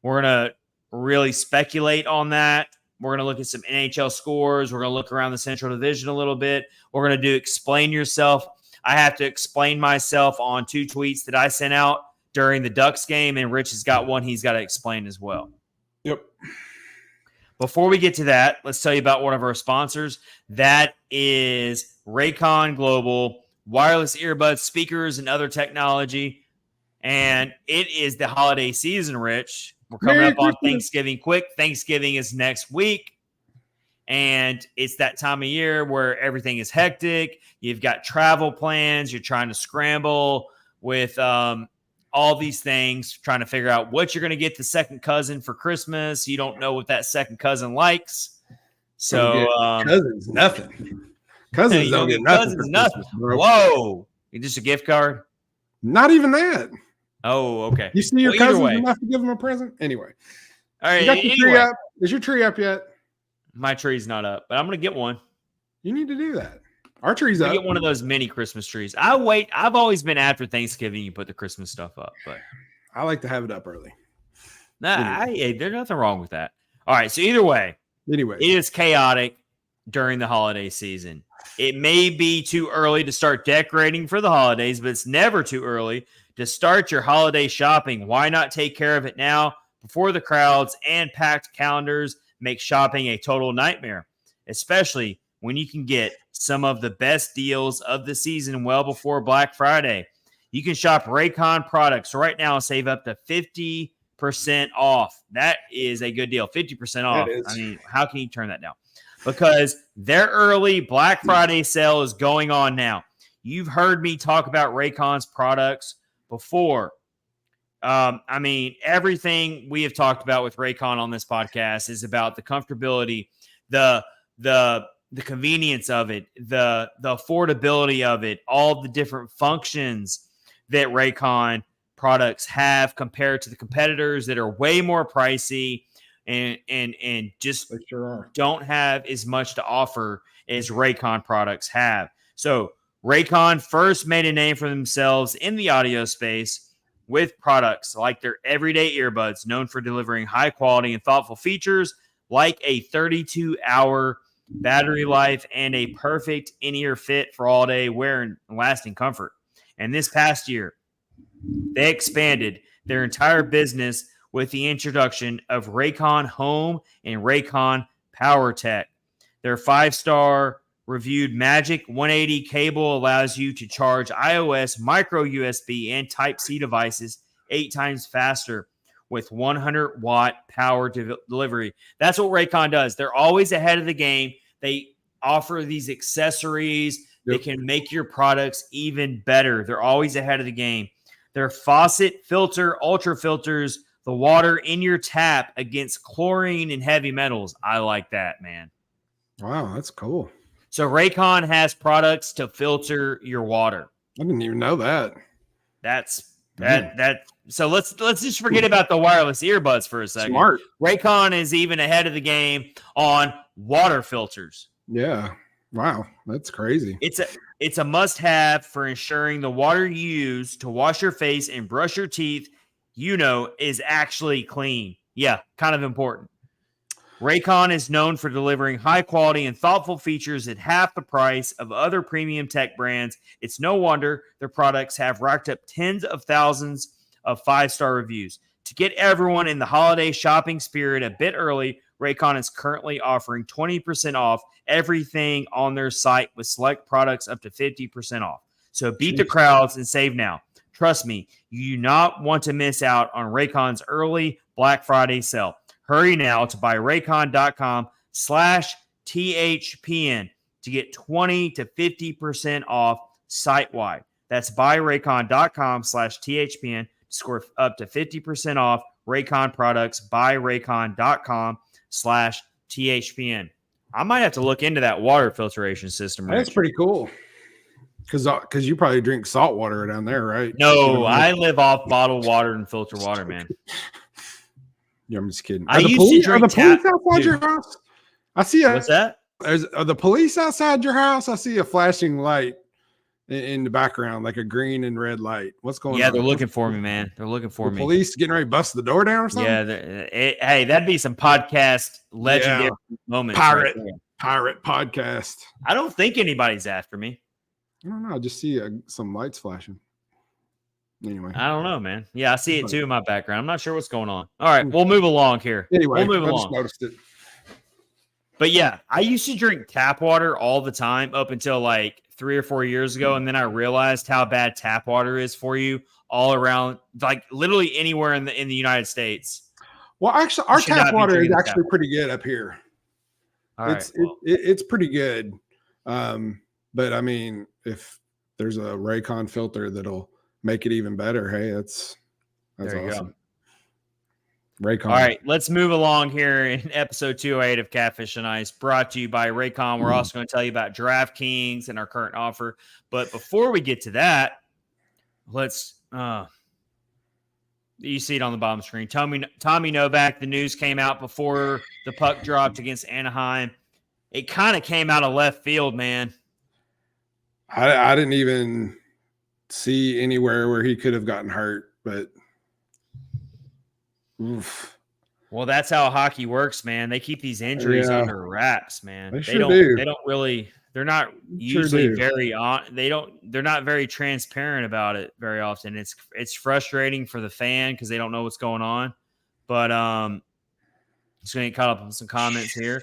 We're going to really speculate on that. We're going to look at some NHL scores. We're going to look around the Central Division a little bit. We're going to do Explain Yourself. I have to explain myself on 2 tweets that I sent out during the Ducks game, and Rich has got one he's got to explain as well. Yep. Before we get to that, let's tell you about one of our sponsors. That is Raycon Global, wireless earbuds, speakers, and other technology. And it is the holiday season, Rich. We're coming up on Thanksgiving quick. Thanksgiving is next week. And it's that time of year where everything is hectic. You've got travel plans. You're trying to scramble with all these things, trying to figure out what you're going to get the second cousin for Christmas. You don't know what that second cousin likes. So cousins, nothing. Cousins don't get nothing. Christmas, whoa. Just a gift card? Not even that. Oh, okay. You see your cousins enough to give them a present? Anyway. All right. You got your tree up? Is your tree up yet? My tree's not up, but I'm going to get one. You need to do that. Our tree's up. Get one of those mini Christmas trees. I've always been after Thanksgiving. You put the Christmas stuff up, but I like to have it up early. There's nothing wrong with that. All right. So either way, it is chaotic during the holiday season. It may be too early to start decorating for the holidays, but it's never too early to start your holiday shopping. Why not take care of it now before the crowds and packed calendars make shopping a total nightmare, especially when you can get some of the best deals of the season well before Black Friday. You can shop Raycon products right now and save up to 50% off. That is a good deal. 50% off. I mean, how can you turn that down? Because their early Black Friday sale is going on now. You've heard me talk about Raycon's products before. I mean, everything we have talked about with Raycon on this podcast is about the comfortability, the convenience of it, the affordability of it, all the different functions that Raycon products have compared to the competitors that are way more pricey and just don't have as much to offer as Raycon products have. So Raycon first made a name for themselves in the audio space with products like their everyday earbuds, known for delivering high quality and thoughtful features like a 32-hour battery life and a perfect in-ear fit for all day wear and lasting comfort. And this past year, they expanded their entire business with the introduction of Raycon Home and Raycon Power Tech. Their 5-star reviewed Magic 180 cable allows you to charge iOS, micro USB, and Type-C devices 8 times faster with 100-watt power delivery. That's what Raycon does. They're always ahead of the game. They offer these accessories. They can make your products even better. They're always ahead of the game. Their faucet filter, ultra filters the water in your tap against chlorine and heavy metals. I like that, man. Wow, that's cool. So Raycon has products to filter your water. I didn't even know that. So let's just forget about the wireless earbuds for a second. Smart. Raycon is even ahead of the game on water filters. Yeah. Wow, that's crazy. It's a must-have for ensuring the water you use to wash your face and brush your teeth is actually clean. Yeah, kind of important. Raycon is known for delivering high quality and thoughtful features at half the price of other premium tech brands. It's no wonder their products have racked up tens of thousands of 5-star reviews. To get everyone in the holiday shopping spirit a bit early, Raycon is currently offering 20% off everything on their site with select products up to 50% off. So beat the crowds and save now. Trust me, you do not want to miss out on Raycon's early Black Friday sale. Hurry now to buyraycon.com/THPN to get 20 to 50% off site-wide. That's buyraycon.com/THPN to score up to 50% off Raycon products. Buyraycon.com/THPN. I might have to look into that water filtration system. That's pretty cool. Because you probably drink salt water down there, right? No, I live off bottled water and filter water, man. Yeah, I'm just kidding. I used to drink tap. Police outside your house? I see what's that? Are the police outside your house? I see a flashing light in the background, like a green and red light. What's going on? Yeah, they're looking for me, man. They're looking for me. Police getting ready to bust the door down or something? Yeah. Hey, that'd be some podcast legendary moments. Pirate podcast. I don't think anybody's after me. I don't know. I just see some lights flashing. Anyway, I don't know, man. Yeah, I see it too in my background. I'm not sure what's going on. All right, we'll move along here. Anyway, we'll move along. Just noticed it. But yeah, I used to drink tap water all the time up until like 3 or 4 years ago, and then I realized how bad tap water is for you all around, like literally anywhere in the United States. Well, actually, our tap water is actually pretty good up here. It's pretty good. But I mean, if there's a Raycon filter that'll make it even better, hey, that's awesome. Raycon. All right, let's move along here in episode 208 of Catfish and Ice, brought to you by Raycon. We're also going to tell you about DraftKings and our current offer. But before we get to that, let's you see it on the bottom screen. Tommy Novak, the news came out before the puck dropped against Anaheim. It kind of came out of left field, man. I didn't even see anywhere where he could have gotten hurt, but oof. Well, that's how hockey works, man. They keep these injuries under wraps, man. They don't really. They're not usually very on. They're not very transparent about it very often. It's frustrating for the fan because they don't know what's going on. But just going to get caught up on some comments here.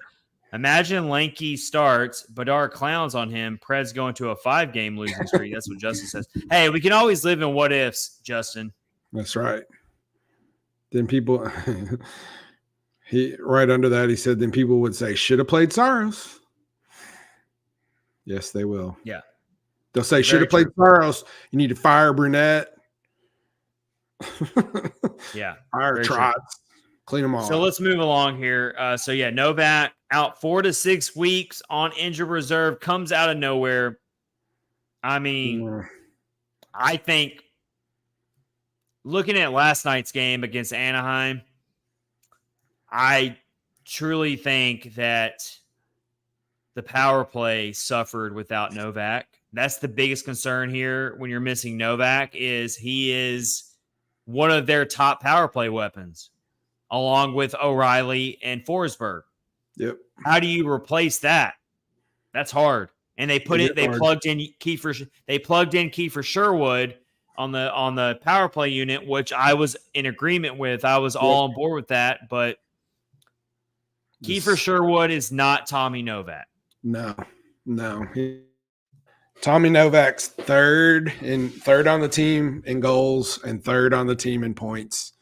Imagine Lanky starts, Bedard clowns on him. Preds going to a 5-game losing streak. That's what Justin says. Hey, we can always live in what ifs, Justin. That's right. Then people, right under that, he said, then people would say, should have played Saros. Yes, they will. Yeah. They'll say, should have played Saros. You need to fire Brunette. Yeah. Fire Trotz. Clean them all. So let's move along here. Novak out 4 to 6 weeks on injured reserve, comes out of nowhere. I mean, I think looking at last night's game against Anaheim, I truly think that the power play suffered without Novak. That's the biggest concern here when you're missing Novak is he is one of their top power play weapons, along with O'Reilly and Forsberg. Yep. How do you replace that? That's hard. And they plugged in Kiefer Sherwood on the power play unit, which I was in agreement with. I was all on board with that, but Kiefer Sherwood is not Tommy Novak. No. Tommy Novak's third on the team in goals and third on the team in points.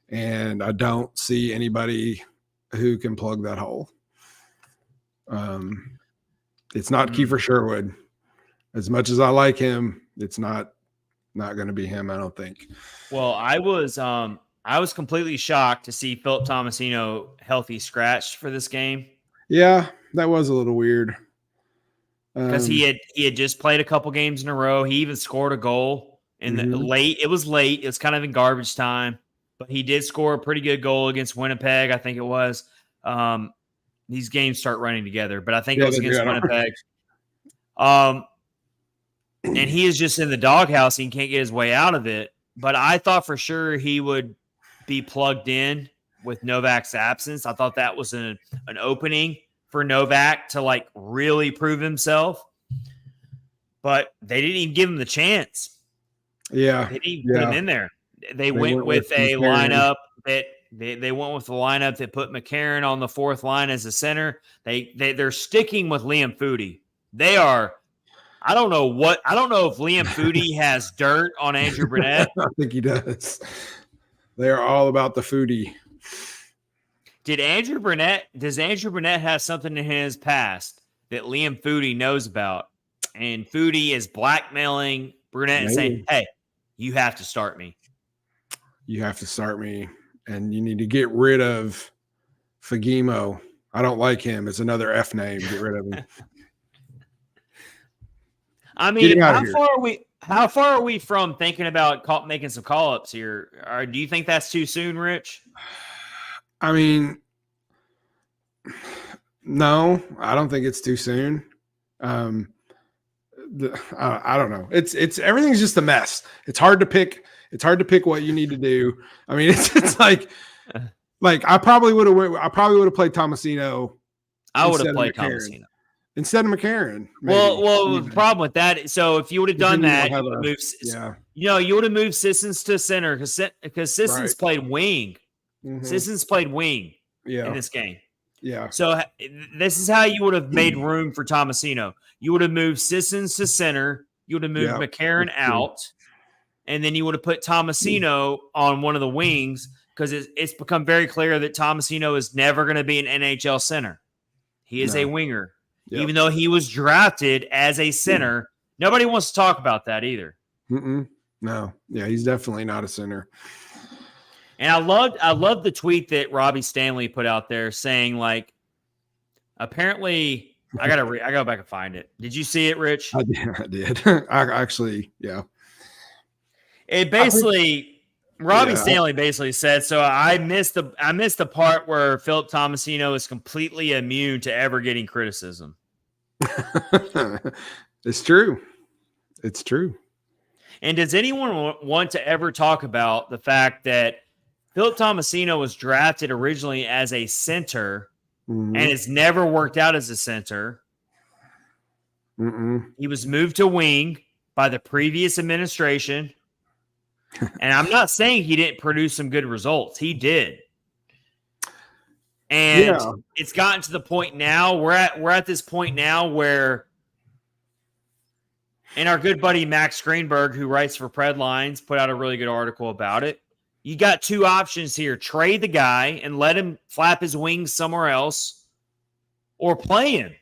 And I don't see anybody who can plug that hole. It's not Kiefer Sherwood. As much as I like him, it's not going to be him, I don't think. Well, I was completely shocked to see Philip Tomasino healthy scratched for this game. Yeah, that was a little weird. Because he had just played a couple games in a row. He even scored a goal in the late. It was late. It was kind of in garbage time. But he did score a pretty good goal against Winnipeg, I think it was. These games start running together, but I think it was against Winnipeg. And he is just in the doghouse. He can't get his way out of it. but I thought for sure he would be plugged in with Novak's absence. I thought that was an opening for Novak to like really prove himself, but they didn't even give him the chance. Yeah, they didn't even put him in there. They went with a lineup that they went with the lineup that put McCarron on the fourth line as a center. They're sticking with Liam Foudy. They are. I don't know if Liam Foudy has dirt on Andrew Burnett. I think he does. They are all about the Foudy. Does Andrew Burnett have something in his past that Liam Foudy knows about? And Foudy is blackmailing Burnett and saying, hey, you have to start me. You have to start me. And you need to get rid of Fagimo. I don't like him. It's another F name. Get rid of him. I mean, how far are we from thinking about making some call-ups here? Or do you think that's too soon, Rich? I mean, no, I don't think it's too soon. I don't know. It's everything's just a mess. It's hard to pick. It's hard to pick what you need to do. I mean, it's like I probably would have played Tomasino. I would have played Tomasino instead of McCarron. Well, the problem with that. So if you would have done that, you would have moved Sissons to center because Sissons played wing. Mm-hmm. Sissons played wing in this game. Yeah. So this is how you would have made room for Tomasino. You would have moved Sissons to center. You would have moved McCarron out. And then you would have put Tomasino on one of the wings because it's become very clear that Tomasino is never going to be an NHL center. He is a winger. Yep. Even though he was drafted as a center, nobody wants to talk about that either. No. Yeah, he's definitely not a center. And I loved the tweet that Robbie Stanley put out there saying, like, apparently I go back and find it. Did you see it, Rich? I did. I actually, yeah. It basically Robbie Stanley basically said, so I missed the part where Philip Tomasino is completely immune to ever getting criticism. It's true. It's true. And does anyone want to ever talk about the fact that Philip Tomasino was drafted originally as a center and has never worked out as a center? He was moved to wing by the previous administration. And I'm not saying he didn't produce some good results. He did. And it's gotten to the point now, we're at this point now where, and our good buddy Max Greenberg, who writes for Pred Lines, put out a really good article about it. You got two options here. Trade the guy and let him flap his wings somewhere else, or play him.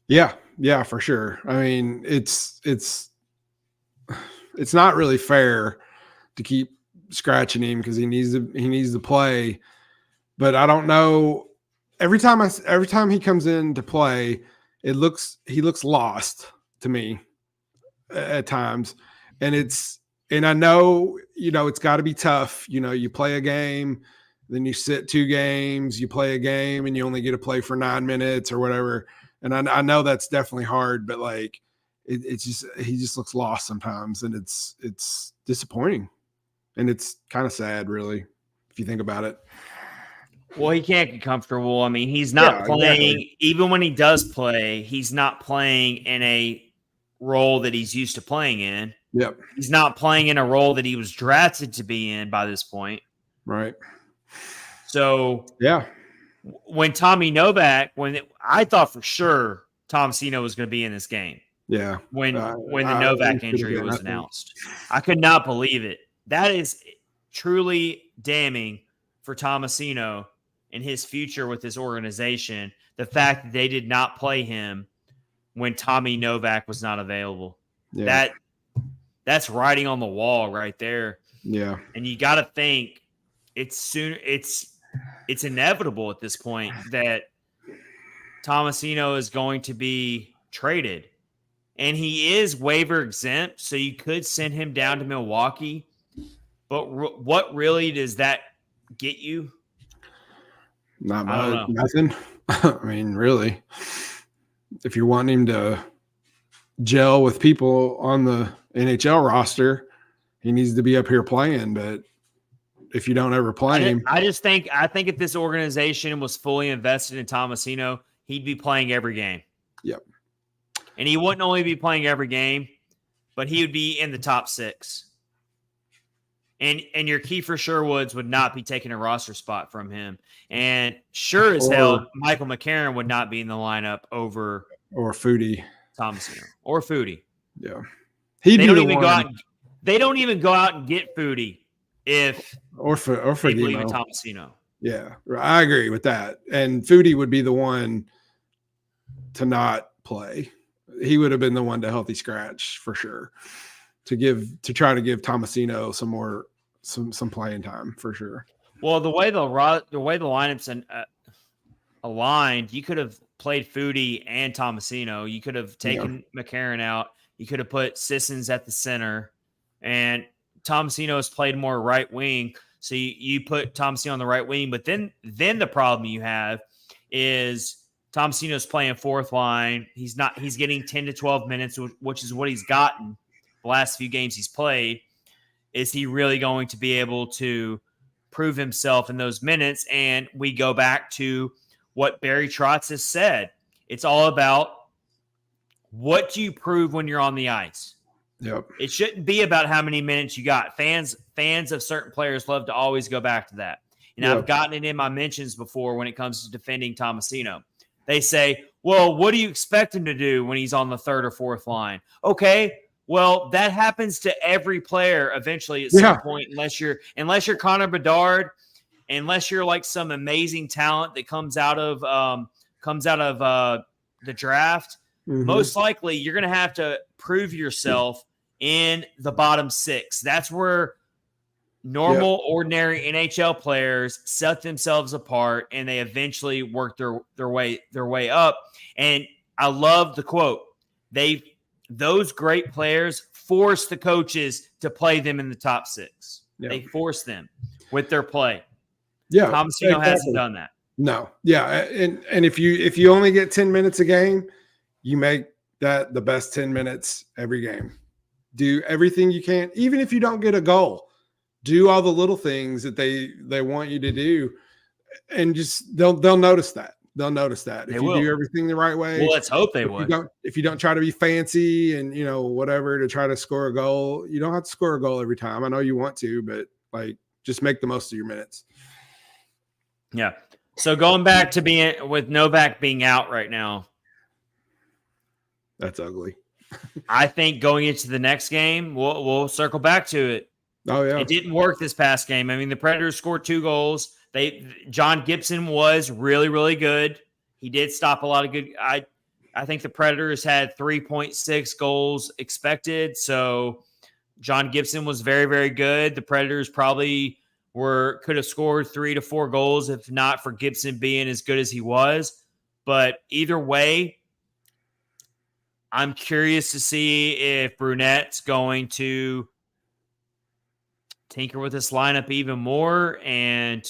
Yeah, for sure. I mean, it's not really fair to keep scratching him because he needs to play. But I don't know. Every time he comes in to play, he looks lost to me at times. And I know, it's got to be tough. You play a game, then you sit 2 games, you play a game and you only get to play for 9 minutes or whatever. And I know that's definitely hard, but like, it's just, he just looks lost sometimes, and it's disappointing, and it's kind of sad, really, if you think about it. Well, he can't get comfortable. I mean, he's not playing. Exactly. Even when he does play, he's not playing in a role that he's used to playing in. Yep. He's not playing in a role that he was drafted to be in by this point. Right. So when I thought for sure Tomasino was going to be in this game. Yeah. When the Novak injury was announced, I could not believe it. That is truly damning for Tomasino and his future with this organization. The fact that they did not play him when Tommy Novak was not available. Yeah. That's writing on the wall right there. Yeah. And you got to think it's inevitable at this point that Tomasino is going to be traded. And he is waiver exempt, so you could send him down to Milwaukee. But what really does that get you? Not much. Nothing. I mean, really. If you're wanting him to gel with people on the NHL roster, he needs to be up here playing. But if you don't ever play him, I think if this organization was fully invested in Tomasino, he'd be playing every game. Yep. And he wouldn't only be playing every game, but he would be in the top 6. And your Kiefer Sherwoods would not be taking a roster spot from him. And sure as hell, Michael McCarron would not be in the lineup over Foodie. Tomasino or Foodie. Yeah. They don't even go out and get Foodie if they believe in Tomasino. Yeah, I agree with that. And Foodie would be the one to not play. He would have been the one to healthy scratch for sure. To try to give Tomasino some playing time for sure. Well, the way the lineups aligned, you could have played Foodie and Tomasino. You could have taken McCarron out. You could have put Sissons at the center, and Tomasino has played more right wing. So you put Tomasino on the right wing, but then the problem you have is Tomasino's playing fourth line. He's getting 10 to 12 minutes, which is what he's gotten the last few games he's played. Is he really going to be able to prove himself in those minutes? And we go back to what Barry Trotz has said. It's all about what do you prove when you're on the ice. Yep. It shouldn't be about how many minutes you got. Fans of certain players love to always go back to that. And I've gotten it in my mentions before when it comes to defending Tomasino. They say, well, what do you expect him to do when he's on the third or fourth line? Okay, well, that happens to every player eventually at some point, unless you're Connor Bedard, unless you're like some amazing talent that comes out of the draft. Mm-hmm. Most likely, you're going to have to prove yourself in the bottom 6. That's where normal, ordinary NHL players set themselves apart, and they eventually work their way up. And I love the quote. Those great players force the coaches to play them in the top 6. Yep. They force them with their play. Yeah, Tomasino hasn't done that. No, yeah, and if you only get 10 minutes a game, you make that the best 10 minutes every game. Do everything you can, even if you don't get a goal. Do all the little things that they want you to do, and just they'll notice that. They'll notice that if you do everything the right way. Well, let's hope they would. If you don't try to be fancy and whatever to try to score a goal, you don't have to score a goal every time. I know you want to, but just make the most of your minutes. Yeah. So going back to being with Novak being out right now, that's ugly. I think going into the next game, we'll circle back to it. Oh yeah, it didn't work this past game. I mean, the Predators scored 2 goals. John Gibson was really, really good. He did stop a lot of good. I think the Predators had 3.6 goals expected. So John Gibson was very, very good. The Predators probably could have scored 3 to 4 goals if not for Gibson being as good as he was. But either way, I'm curious to see if Brunette's going to tinker with this lineup even more and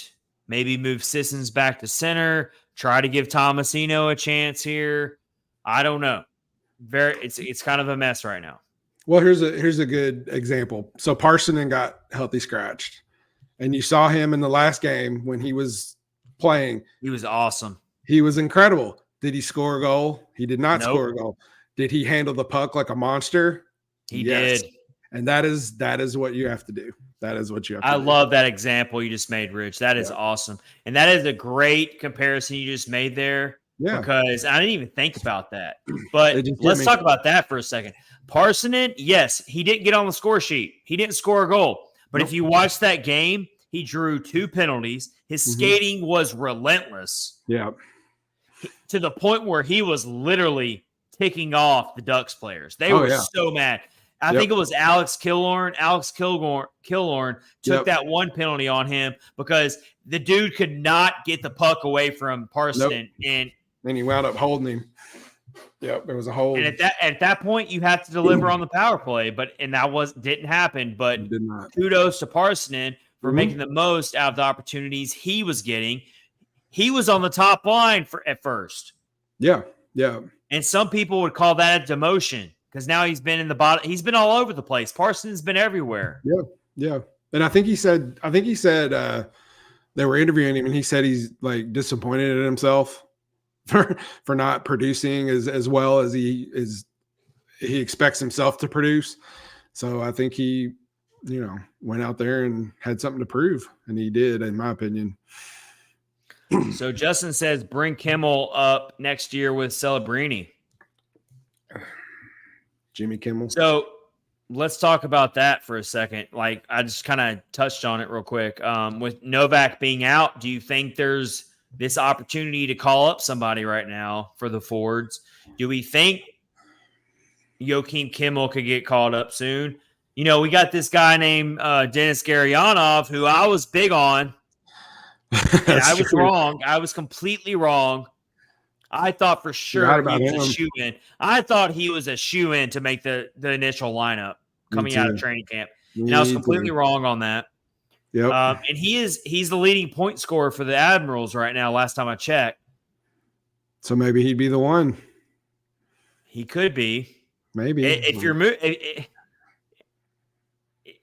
maybe move Sissons back to center, try to give Tomasino a chance here. I don't know. It's kind of a mess right now. Well, here's a good example. So Parsonen got healthy scratched, and you saw him in the last game when he was playing. He was awesome. He was incredible. Did he score a goal? He did not score a goal. Did he handle the puck like a monster? He did. And that is what you have to do. That is what you have to do. I love that example you just made, Rich. That is awesome. And that is a great comparison you just made there. Yeah. Because I didn't even think about that. But let's talk about that for a second. Parsonen, yes, he didn't get on the score sheet. He didn't score a goal. But if you watch that game, he drew 2 penalties. His skating was relentless. Yeah. To the point where he was literally ticking off the Ducks players. They were so mad. I think it was Alex Killorn. Alex Killorn took that one penalty on him because the dude could not get the puck away from Parsonen. And he wound up holding him. Yep, there was a hold. And at that point, you have to deliver on the power play. And that didn't happen. But kudos to Parsonen for making the most out of the opportunities he was getting. He was on the top line at first. Yeah, yeah. And some people would call that a demotion. because now he's been in the bottom. He's been all over the place. Parsons been everywhere. Yeah. And I think he said they were interviewing him, and he said he's like disappointed in himself for not producing as well as he expects himself to produce. So I think he, went out there and had something to prove, and he did, in my opinion. So Justin says, bring Kimmel up next year with Celebrini. Jimmy Kimmel. So let's talk about that for a second. Like, I just kind of touched on it real quick. With Novak being out, do you think there's this opportunity to call up somebody right now for the Fords? Do we think Joakim Kimmel could get called up soon? We got this guy named Dennis Garyanov, who I was big on. And I was wrong. I was completely wrong. I thought for sure he was a shoe-in. I thought he was a shoe-in to make the initial lineup coming out of training camp. And I was completely wrong on that. Yep. And he's the leading point scorer for the Admirals right now, last time I checked. So maybe he'd be the one. He could be. Maybe.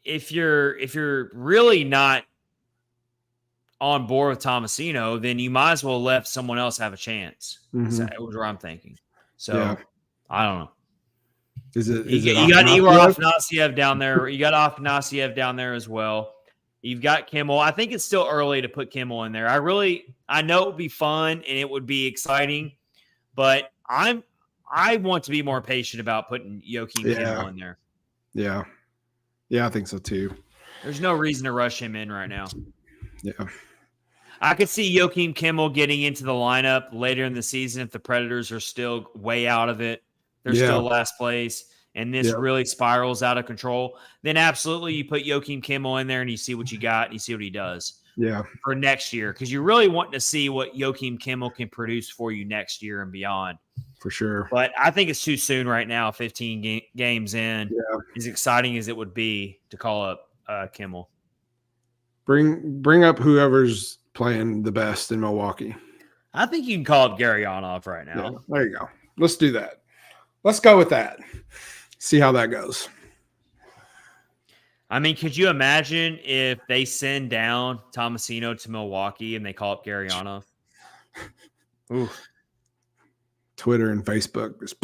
If you're really not on board with Tomasino, then you might as well let someone else have a chance. That's what I'm thinking. So I don't know. You got Igor Afanasyev down there. You got Afanasyev down there as well. You've got Kimmel. I think it's still early to put Kimmel in there. I know it would be fun and it would be exciting, but I want to be more patient about putting Joakim Kimmel in there. Yeah. Yeah, I think so too. There's no reason to rush him in right now. Yeah. I could see Joakim Kimmel getting into the lineup later in the season if the Predators are still way out of it. They're still last place, and this really spirals out of control. Then absolutely you put Joakim Kimmel in there and you see what you got and you see what he does for next year, because you really want to see what Joakim Kimmel can produce for you next year and beyond. For sure. But I think it's too soon right now, 15 games in, as exciting as it would be to call up Kimmel. Bring up whoever's playing the best in Milwaukee. I think you can call up Garyanov right now. Yeah, there you go. Let's do that. Let's go with that. See how that goes. I mean, could you imagine if they send down Tomasino to Milwaukee and they call up Garyanov? Ooh. Twitter and Facebook.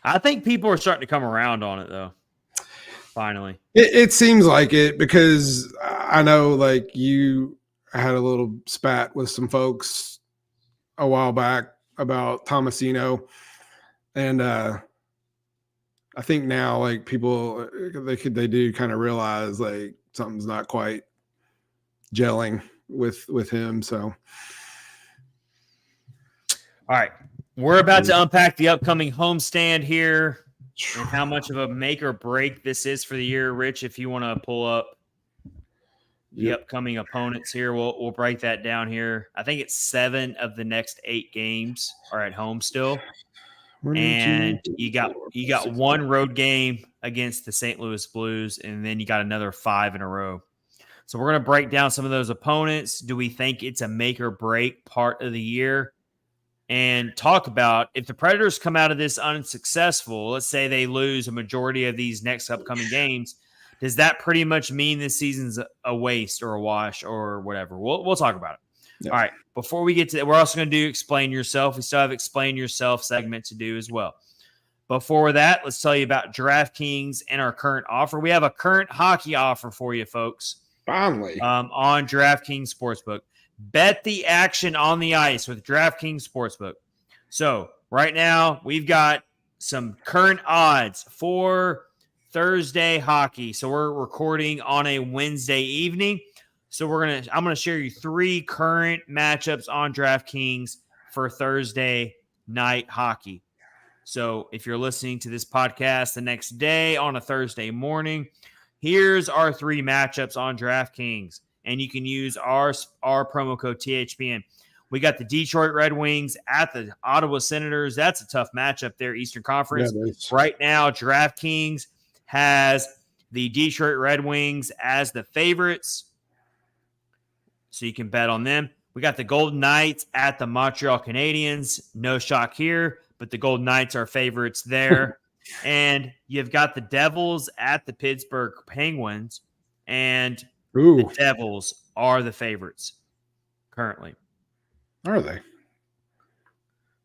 I think people are starting to come around on it, though. Finally. It seems like it, because I know, like, you had a little spat with some folks a while back about Tomasino. And I think now, like, people, they do kind of realize, like, something's not quite gelling with him. So. All right. We're about to unpack the upcoming homestand here and how much of a make or break this is for the year. Rich, if you want to pull up the upcoming opponents here, we'll break that down here. I think it's 7 of the next 8 games are at home still. And you got one road game against the St. Louis Blues, and then you got another 5 in a row. So we're going to break down some of those opponents. Do we think it's a make or break part of the year? And talk about, if the Predators come out of this unsuccessful, let's say they lose a majority of these next upcoming games, does that pretty much mean this season's a waste or a wash or whatever? We'll talk about it. Yeah. All right. Before we get to that, we're also going to do Explain Yourself. We still have Explain Yourself segment to do as well. Before that, let's tell you about DraftKings and our current offer. We have a current hockey offer for you, folks. Finally. On DraftKings Sportsbook. Bet the action on the ice with DraftKings Sportsbook. So right now we've got some current odds for Thursday hockey. So we're recording on a Wednesday evening. So I'm gonna share you 3 current matchups on DraftKings for Thursday night hockey. So if you're listening to this podcast the next day on a Thursday morning, here's our 3 matchups on DraftKings. And you can use our promo code THPN. We got the Detroit Red Wings at the Ottawa Senators. That's a tough matchup there, Eastern Conference. Yeah, right now, DraftKings has the Detroit Red Wings as the favorites, so you can bet on them. We got the Golden Knights at the Montreal Canadiens. No shock here, but the Golden Knights are favorites there. And you've got the Devils at the Pittsburgh Penguins, and Ooh. the Devils are the favorites currently. Are they?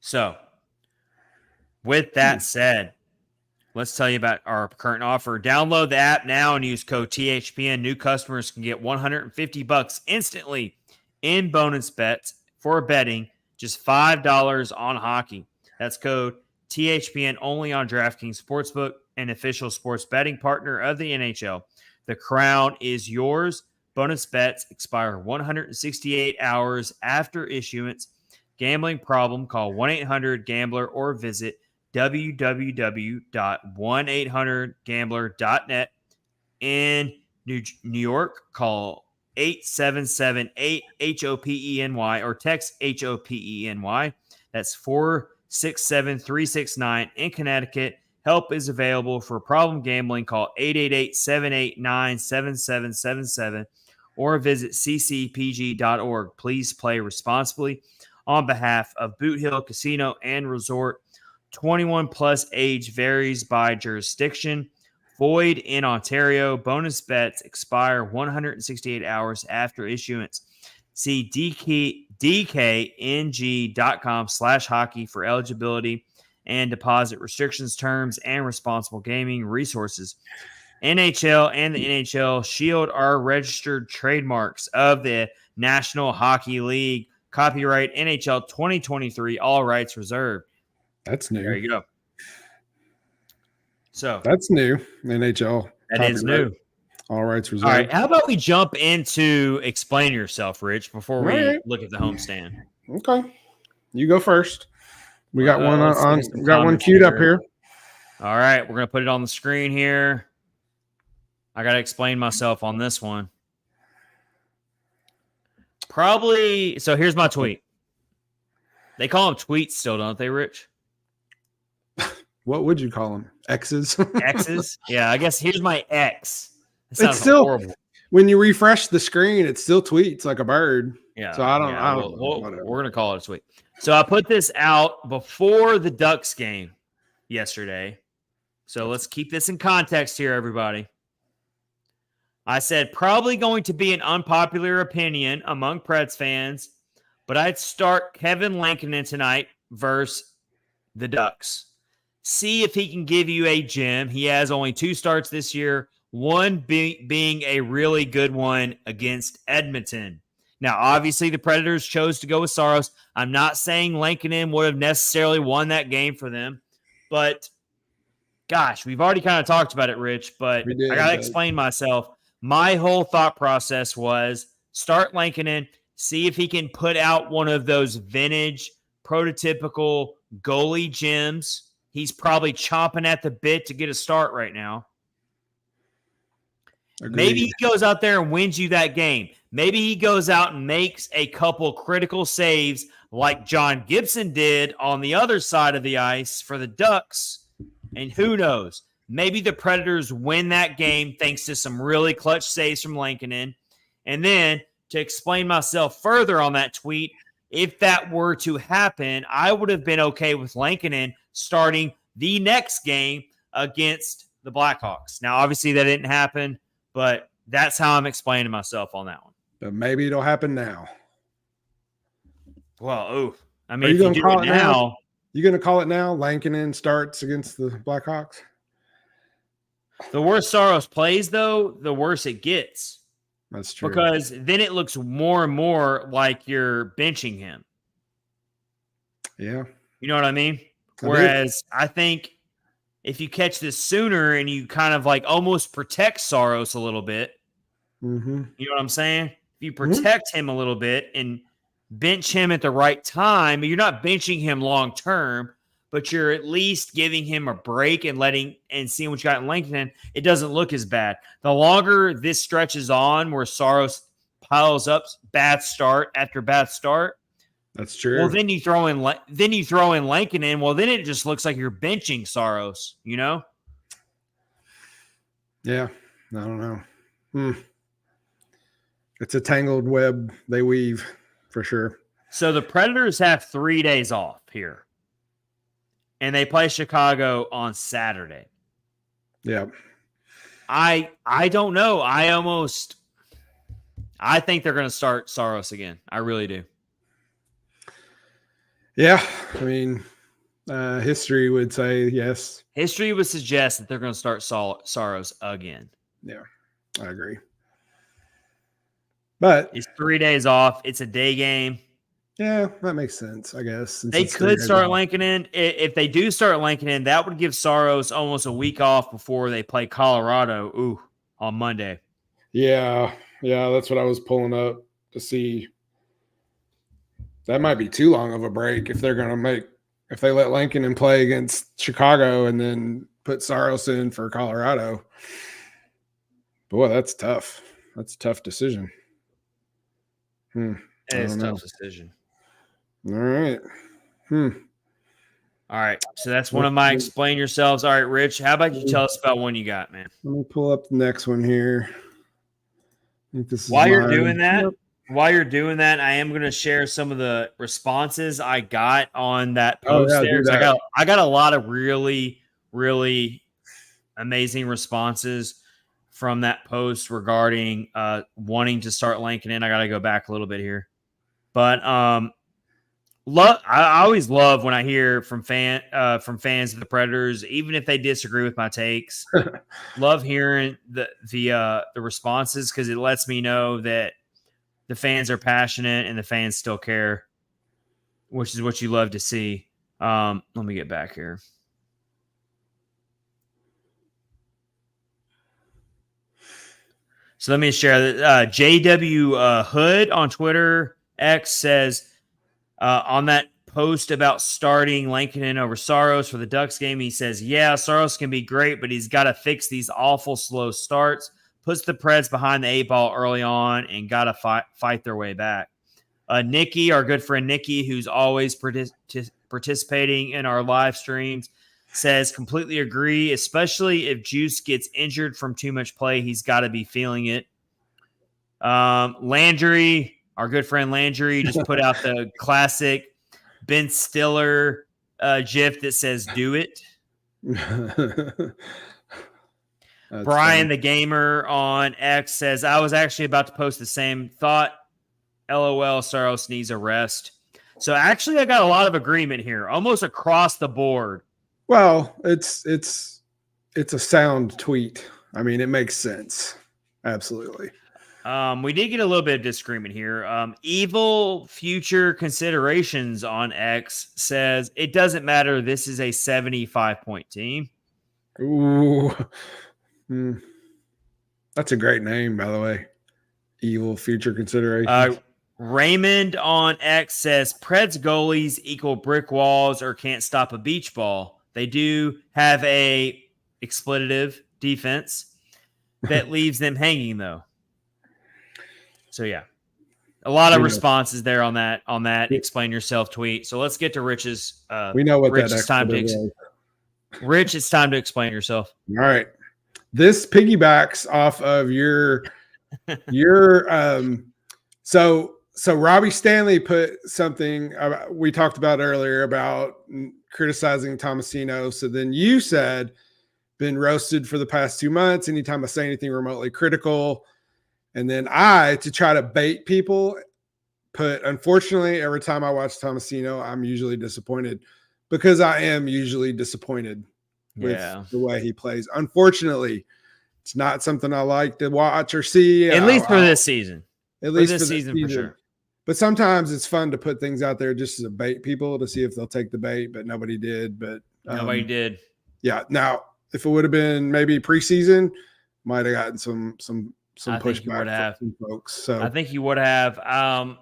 So, with that said, let's tell you about our current offer. Download the app now and use code THPN. New customers can get $150 instantly in bonus bets for betting, just $5 on hockey. That's code THPN only on DraftKings Sportsbook, an official sports betting partner of the NHL. The crown is yours. Bonus bets expire 168 hours after issuance. Gambling problem, call 1-800-GAMBLER or visit www.1800gambler.net. In New York, call 877-8-HOPENY or text HOPENY. That's 467-369. In Connecticut, help is available for problem gambling. Call 888-789-7777 or visit ccpg.org. Please play responsibly. On behalf of Boot Hill Casino and Resort, 21 plus age varies by jurisdiction. Void in Ontario. Bonus bets expire 168 hours after issuance. See dkng.com/hockey for eligibility and deposit restrictions, terms, and responsible gaming resources. NHL and the NHL Shield are registered trademarks of the National Hockey League. Copyright NHL 2023, all rights reserved. That's new. There you go. So that's new. NHL. That is new. All rights reserved. All right. How about we jump into explain yourself, Rich, before we look at the homestand? Okay. You go first. We got one on. We got one queued up here. All right. We're going to put it on the screen here. I got to explain myself on this one. Probably. So here's my tweet. They call them tweets still, don't they, Rich? What would you call them? X's? X's? Yeah, I guess here's my X. It's still horrible. When you refresh the screen, it still tweets like a bird. Yeah. So I don't know. We're gonna call it a tweet. So I put this out before the Ducks game yesterday. So let's keep this in context here, everybody. I said probably going to be an unpopular opinion among Preds fans, but I'd start Kevin Lankinen tonight versus the Ducks. See if he can give you a gem. He has only 2 starts this year, one being a really good one against Edmonton. Now, obviously, the Predators chose to go with Saros. I'm not saying Lankinen would have necessarily won that game for them, but gosh, we've already kind of talked about it, Rich, but I got to explain myself. My whole thought process was start Lankinen, see if he can put out one of those vintage, prototypical goalie gems. He's probably chomping at the bit to get a start right now. Agreed. Maybe he goes out there and wins you that game. Maybe he goes out and makes a couple critical saves like John Gibson did on the other side of the ice for the Ducks. And who knows? Maybe the Predators win that game thanks to some really clutch saves from Lankinen. And then to explain myself further on that tweet, if that were to happen, I would have been okay with Lankinen starting the next game against the Blackhawks. Now, obviously, that didn't happen, but that's how I'm explaining myself on that one. But maybe it'll happen now. Well, I mean, if you do it now. You going to call it now? Lankinen starts against the Blackhawks? The worse Saros plays, though, the worse it gets. That's true. Because then it looks more and more like you're benching him. Yeah. You know what I mean? Whereas I think if you catch this sooner and you kind of like almost protect Saros a little bit, you know what I'm saying? If you protect him a little bit and bench him at the right time, you're not benching him long term, but you're at least giving him a break and seeing what you got in Lankinen, it doesn't look as bad. The longer this stretches on where Saros piles up bad start after bad start. That's true. Well, then you throw in Lankinen. Well, then it just looks like you're benching Saros, you know? Yeah. I don't know. It's a tangled web they weave for sure. So the Predators have 3 days off here. and they play Chicago on Saturday. Yeah. I don't know. I think they're going to start Saros again. I really do. Yeah. I mean, history would say yes. History would suggest that they're going to start Saros again. Yeah, I agree. But it's 3 days off. It's a day game. Yeah, that makes sense, I guess. They could start Lankinen. If they do start Lankinen, that would give Saros almost a week off before they play Colorado on Monday. Yeah, that's what I was pulling up to see. That might be too long of a break if they're going to if they let Lankinen play against Chicago and then put Saros in for Colorado. Boy, that's tough. That's a tough decision. It is a tough decision. All right. All right. So that's one of my explain yourselves. All right, Rich, how about you tell us about one you got, man? Let me pull up the next one here. I think this is While you're doing that, I am going to share some of the responses I got on that post there. I got a lot of really, really amazing responses from that post regarding wanting to start Lankinen. I got to go back a little bit here. But I always love when I hear from fans of the Predators, even if they disagree with my takes. Love hearing the responses because it lets me know that the fans are passionate and the fans still care, which is what you love to see. Let me get back here. So let me share that. JW Hood on Twitter X says on that post about starting Lankinen over Saros for the Ducks game, he says, yeah, Saros can be great, but he's got to fix these awful slow starts, puts the Preds behind the 8-ball early on, and got to fight their way back. Nikki, our good friend Nikki, who's always participating in our live streams, says completely agree, especially if Juuse gets injured from too much play. He's got to be feeling it. Landry, our good friend Landry, just put out the classic Ben Stiller GIF that says, do it. Brian, funny. The gamer on X says, I was actually about to post the same thought. LOL, Saros needs a rest. So actually I got a lot of agreement here, almost across the board. Well, it's a sound tweet. I mean, it makes sense. Absolutely. We did get a little bit of disagreement here. Evil Future Considerations on X says, it doesn't matter. This is a 75-point team. Ooh. That's a great name, by the way. Evil Future Considerations. Raymond on X says, Preds goalies equal brick walls or can't stop a beach ball. They do have a expletive defense that leaves them hanging, though. So, yeah, a lot of responses there on that explain yourself tweet. So let's get to Rich's. We know what Rich, that it's time to Rich, it's time to explain yourself. All right. This piggybacks off of your So Robbie Stanley put something we talked about earlier about criticizing Tomasino. So then you said, been roasted for the past 2 months. Anytime I say anything remotely critical. And then I, to try to bait people, put, unfortunately, every time I watch Tomasino, I'm usually disappointed because I am usually disappointed with the way he plays. Unfortunately, it's not something I like to watch or see. At least for this season. At least for this season, for sure. But sometimes it's fun to put things out there just to bait people to see if they'll take the bait, but nobody did. But nobody did. Yeah. Now, if it would have been maybe preseason, might have gotten some pushback from folks. So I think you would have. I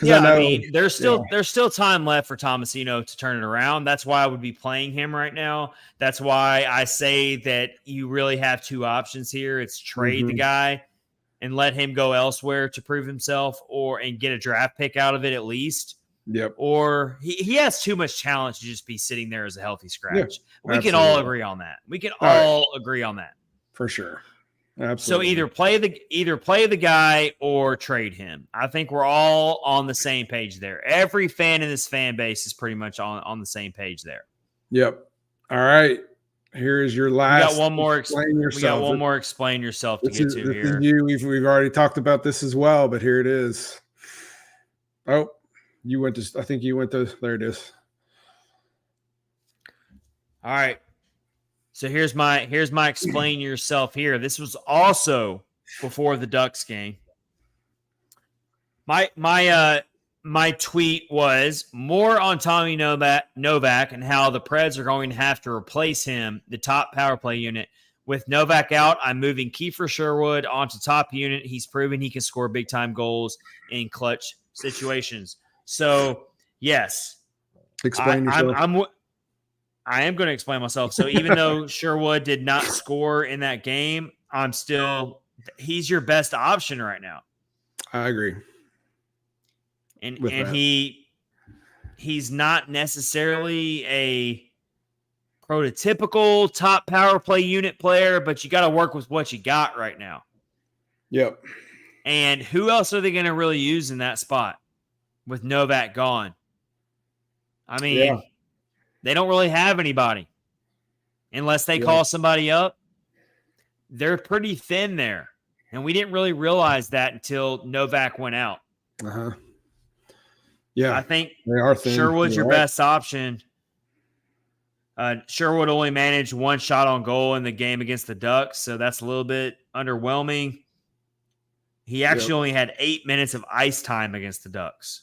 mean, there's still time left for Tomasino to turn it around. That's why I would be playing him right now. That's why I say that you really have two options here. It's trade the guy and let him go elsewhere to prove himself, and get a draft pick out of it at least. Yep. Or he has too much talent to just be sitting there as a healthy scratch. Yeah, we absolutely. can all agree on that. We can all agree on that. For sure. Absolutely. So either play the guy or trade him. I think we're all on the same page there. Every fan in this fan base is pretty much on the same page there. Yep. All right. Here is your last. We got one more. Explain yourself to get to here. We've already talked about this as well, but here it is. Oh, I think you went to. There it is. All right. So here's my explain yourself here. This was also before the Ducks game. My tweet was more on Tommy Novak and how the Preds are going to have to replace him, the top power play unit. With Novak out, I'm moving Kiefer Sherwood onto top unit. He's proven he can score big-time goals in clutch situations. So, yes. Explain yourself. I am going to explain myself. So, even though Sherwood did not score in that game, he's your best option right now. I agree. And he's not necessarily a prototypical top power play unit player, but you got to work with what you got right now. Yep. And who else are they going to really use in that spot with Novak gone? I mean, They don't really have anybody unless they call somebody up. They're pretty thin there. And we didn't really realize that until Novak went out. Uh-huh. Yeah, I think they are thin. Sherwood's your best option. Sherwood only managed one shot on goal in the game against the Ducks, so that's a little bit underwhelming. He actually only had 8 minutes of ice time against the Ducks.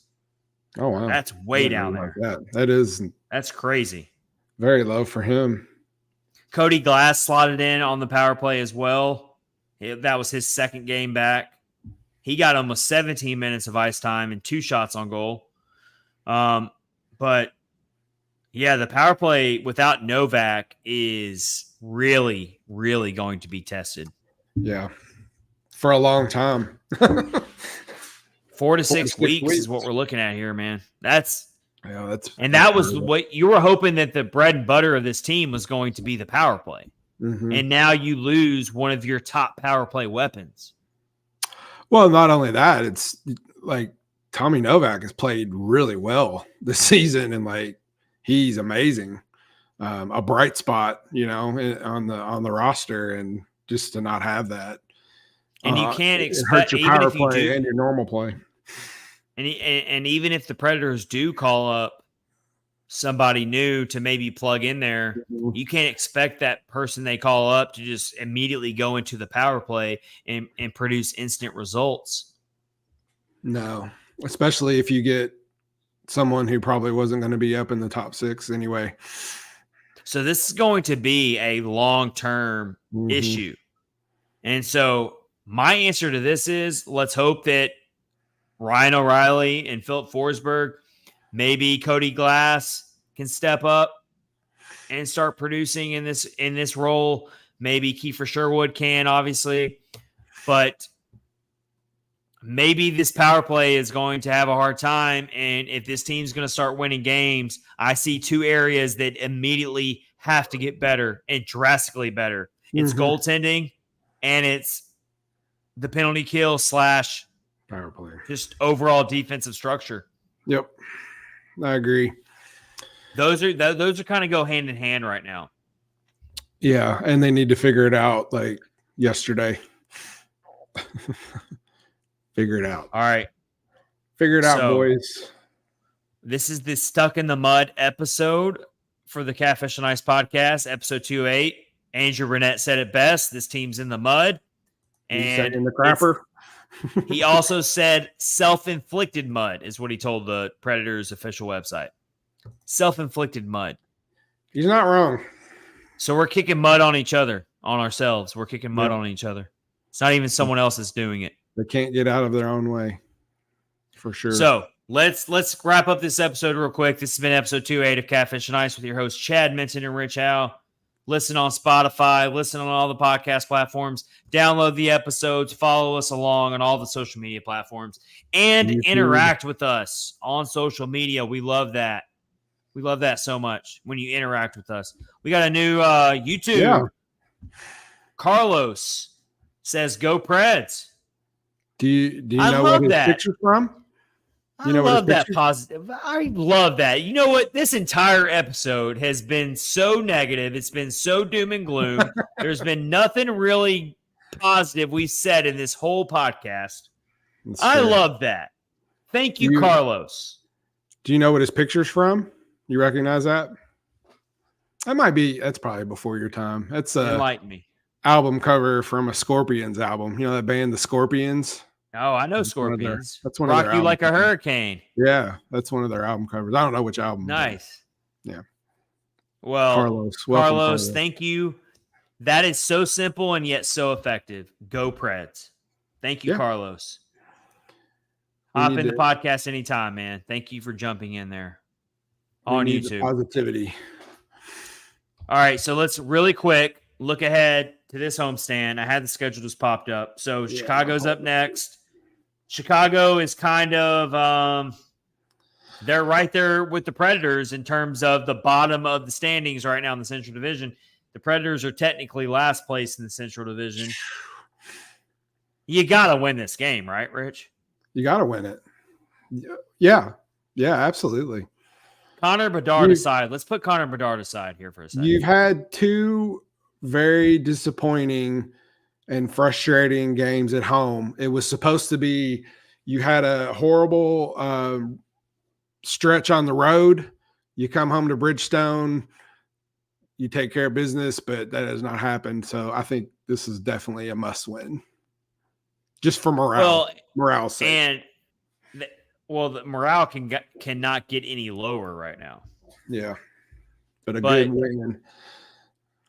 Oh, wow. That's way down there. That's crazy. Very low for him. Cody Glass slotted in on the power play as well. That was his second game back. He got almost 17 minutes of ice time and 2 shots on goal. But yeah, the power play without Novak is really, really going to be tested. Yeah. For a long time. 4 to 6 weeks is what we're looking at here, man. That was what you were hoping, that the bread and butter of this team was going to be the power play. Mm-hmm. And now you lose one of your top power play weapons. Well, not only that, it's like Tommy Novak has played really well this season, and he's amazing. A bright spot, on the roster, and just to not have that, and you can't expect, it hurts your power play and your normal play. And even if the Predators do call up somebody new to maybe plug in there, you can't expect that person they call up to just immediately go into the power play and produce instant results. No, especially if you get someone who probably wasn't going to be up in the top 6 anyway. So this is going to be a long-term issue. And so my answer to this is, let's hope that Ryan O'Reilly and Philip Forsberg, maybe Cody Glass can step up and start producing in this role. Maybe Kiefer Sherwood can, obviously. But maybe this power play is going to have a hard time. And if this team's going to start winning games, I see 2 areas that immediately have to get better and drastically better. It's goaltending, and it's the penalty kill / power play, just overall defensive structure. Yep, I agree. Those are kind of go hand in hand right now. Yeah, and they need to figure it out yesterday. Figure it out. All right. Figure it out, boys. This is the Stuck in the Mud episode for the Catfish and Ice podcast, episode 208. Andrew Burnett said it best. This team's in the mud. And in the crapper. He also said self-inflicted mud is what he told the Predators official website. Self-inflicted mud. He's not wrong. So we're kicking mud on each other, on ourselves. We're kicking mud on each other. It's not even someone else that's doing it. They can't get out of their own way, for sure. So let's wrap up this episode real quick. This has been episode 208 of Catfish and Ice with your hosts Chad Minton and Rich Howe. Listen on Spotify. Listen on all the podcast platforms. Download the episodes. Follow us along on all the social media platforms. And interact with us on social media. We love that. We love that so much when you interact with us. We got a new YouTube. Yeah. Carlos says, "Go Preds." Do you know what his picture's from? I love that positive. I love that. You know what? This entire episode has been so negative. It's been so doom and gloom. There's been nothing really positive we said in this whole podcast. I love that. Thank you, Carlos. Do you know what his picture's from? You recognize that? That's probably before your time. That's enlighten me. Album cover from a Scorpions album. You know that band, the Scorpions? Oh, I know Scorpions. That's one of their Rock You Like a Hurricane. Yeah, that's one of their album covers. I don't know which album. Nice. Yeah. Well, Carlos, thank you. That is so simple and yet so effective. Go Preds. Thank you, Carlos. Hop in the podcast anytime, man. Thank you for jumping in there on YouTube. Positivity. All right, so let's really quick look ahead to this homestand. I had the schedule just popped up. So Chicago's up next. Chicago is kind of they're right there with the Predators in terms of the bottom of the standings right now in the Central Division. The Predators are technically last place in the Central Division. You got to win this game, right, Rich? You got to win it. Yeah, absolutely. Connor Bedard aside. Let's put Connor Bedard aside here for a second. You've had two very disappointing and frustrating games at home. It was supposed to be, you had a horrible stretch on the road. You come home to Bridgestone, you take care of business, but that has not happened. So I think this is definitely a must win. Just for morale's sake. And the morale cannot get any lower right now. Yeah. But good win.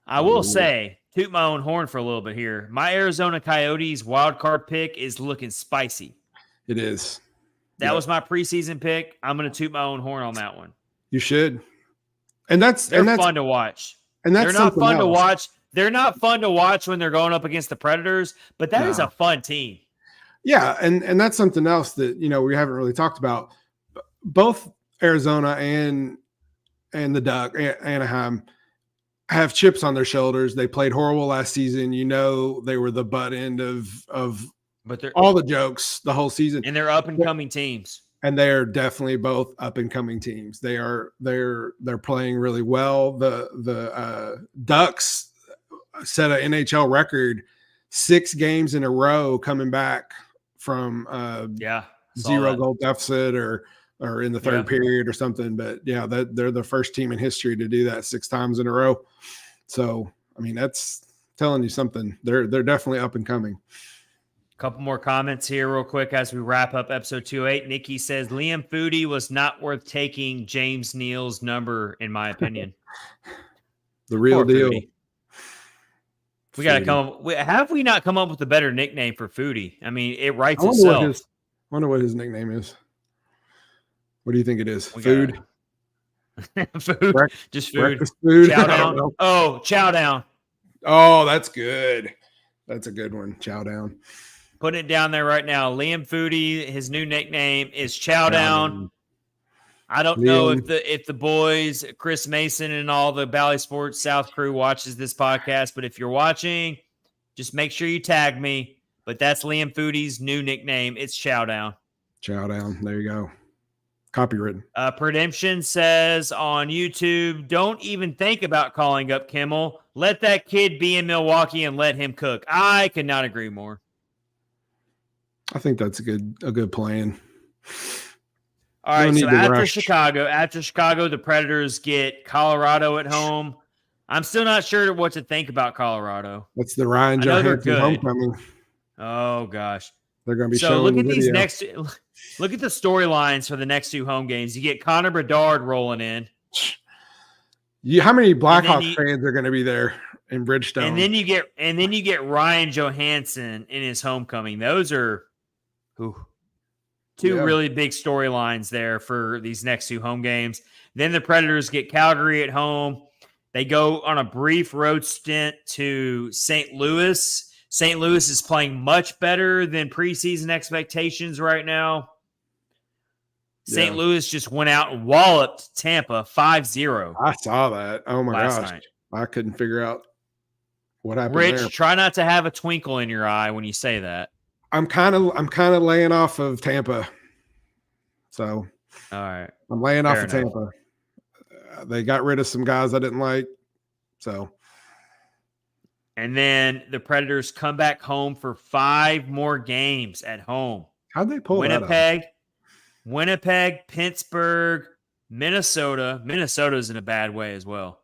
I will say, toot my own horn for a little bit here. My Arizona Coyotes wild card pick is looking spicy. It is. That was my preseason pick. I'm going to toot my own horn on that one. You should. And that's fun to watch. And they're not fun to watch. They're not fun to watch when they're going up against the Predators, but that is a fun team. Yeah, and that's something else that we haven't really talked about. Both Arizona and the Duck, Anaheim, have chips on their shoulders. They played horrible last season. They were the butt end of all the jokes the whole season. And they're up and coming teams. And they are definitely both up and coming teams. They're playing really well. The Ducks set an NHL record 6 games in a row coming back from 0 goal deficit or in the third period or something. But they're the first team in history to do that 6 times in a row. So I mean, that's telling you something. They're definitely up and coming. Couple more comments here real quick as we wrap up episode 208. Nikki says Liam Foudy was not worth taking James Neal's number, in my opinion. The real deal. Foudy. We got to come. Have we not come up with a better nickname for Foudy? I mean, it writes itself. I wonder what his nickname is. What do you think it is? Food? Food. Just food. Food. Chow down. Oh, chow down. Oh, that's good. That's a good one. Chow down. Putting it down there right now. Liam Foudy, his new nickname is Chow Down. I don't know if the boys, Chris Mason and all the Bally Sports South crew watches this podcast, but if you're watching, just make sure you tag me. But that's Liam Foudy's new nickname. It's Chow Down. Chow Down. There you go. Copywritten. Predemption says on YouTube, don't even think about calling up Kimmel. Let that kid be in Milwaukee and let him cook. I could not agree more. I think that's a good plan. All right, so after Chicago, the Predators get Colorado at home. I'm still not sure what to think about Colorado. That's the Ryan Johansson homecoming. Oh gosh, they're going to be showing. Look at the storylines for the next 2 home games. You get Connor Bedard rolling in. How many Blackhawks fans are going to be there in Bridgestone? And then you get Ryan Johansson in his homecoming. Those are two really big storylines there for these next 2 home games. Then the Predators get Calgary at home. They go on a brief road stint to St. Louis. St. Louis is playing much better than preseason expectations right now. St. Louis just went out and walloped Tampa 5-0. I saw that. Oh my gosh. Night. I couldn't figure out what happened there. Rich, try not to have a twinkle in your eye when you say that. I'm kind of laying off of Tampa. So, all right, I'm laying off of Tampa. They got rid of some guys I didn't like. So, and then the Predators come back home for 5 more games at home. How'd they pull Winnipeg, Pittsburgh, Minnesota. Minnesota's in a bad way as well.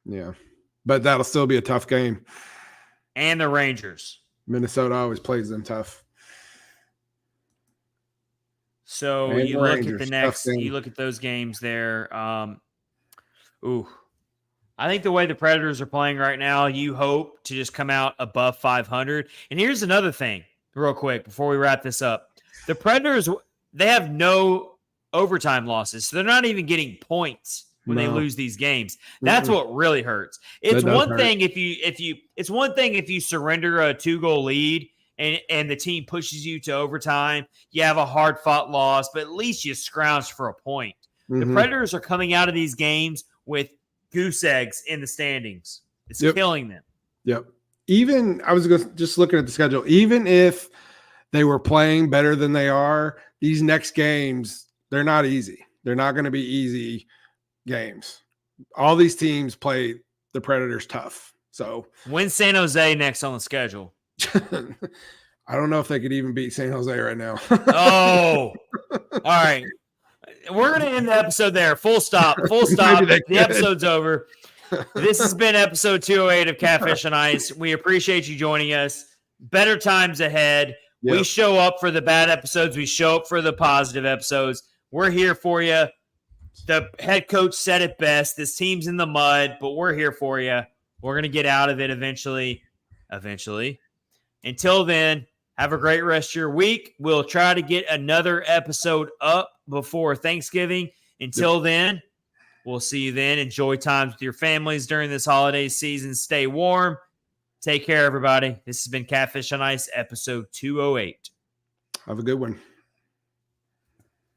Yeah, but that'll still be a tough game. And the Rangers. Minnesota always plays them tough. So and you look at the next, you look at those games there. I think the way the Predators are playing right now, you hope to just come out above 500. And here's another thing, real quick, before we wrap this up. The Predators, they have no overtime losses, so they're not even getting points when they lose these games. That's what really hurts. It's one thing if you surrender a 2-goal lead and the team pushes you to overtime. You have a hard-fought loss, but at least you scrounge for a point. The Predators are coming out of these games with goose eggs in the standings. It's killing them. Yep. Even I was just looking at the schedule. Even if they were playing better than they are, these next games, they're not easy. They're not going to be easy games. All these teams play the Predators tough. So when's San Jose next on the schedule? I don't know if they could even beat San Jose right now. All right. We're going to end the episode there. Full stop. The episode's over. This has been episode 208 of Catfish on Ice. We appreciate you joining us. Better times ahead. Yep. We show up for the bad episodes. We show up for the positive episodes. We're here for you. The head coach said it best. This team's in the mud, but we're here for you. We're going to get out of it eventually. Until then, have a great rest of your week. We'll try to get another episode up before Thanksgiving. Until then, we'll see you then. Enjoy times with your families during this holiday season. Stay warm. Take care, everybody. This has been Catfish on Ice, episode 208. Have a good one.